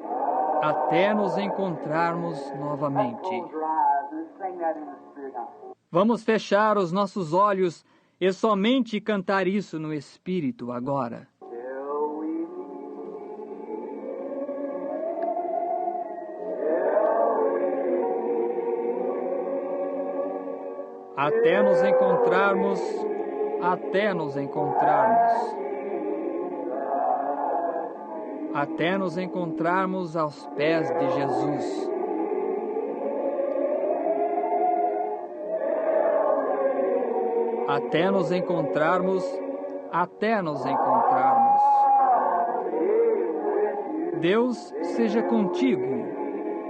Até nos encontrarmos novamente. close your eyes and sing that in the Spirit now. Vamos fechar os nossos olhos e somente cantar isso no Espírito agora. Till we Até nos encontrarmos, até nos encontrarmos. Até nos encontrarmos aos pés de Jesus. Até nos encontrarmos, até nos encontrarmos. Deus seja contigo,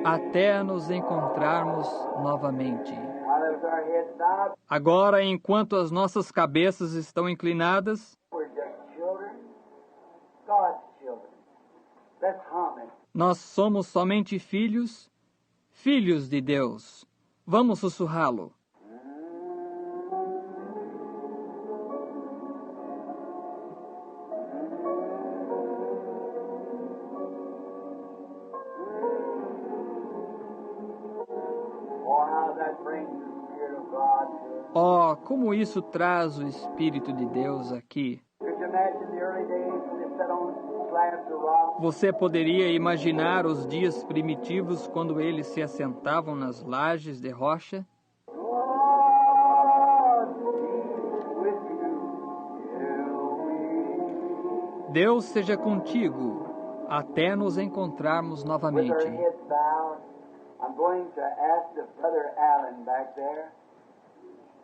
até nos encontrarmos novamente. now lift our heads bowed. Agora, enquanto as nossas cabeças estão inclinadas, We're just children, God's children. Let's hum it. nós somos somente filhos, filhos de Deus. Vamos sussurrá-lo. Oh, how that brings the Spirit of God to us. Oh, como isso traz o Espírito de Deus aqui. Could you imagine the early days when they sat on slabs of rock? Você poderia imaginar os dias primitivos quando eles se assentavam nas lajes de rocha? God be with you till we Deus seja contigo, até nos encontrarmos with novamente. our heads bowed. I'm going to ask the brother Allen back there,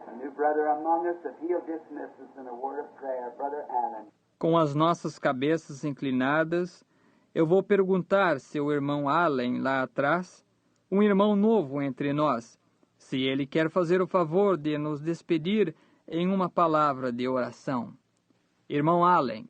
a new brother among us, if he'll dismiss us in a word of prayer. Brother Allen. Com as nossas cabeças inclinadas, eu vou perguntar se o irmão Allen lá atrás, um irmão novo entre nós, se ele quer fazer o favor de nos despedir em uma palavra de oração. Irmão Allen.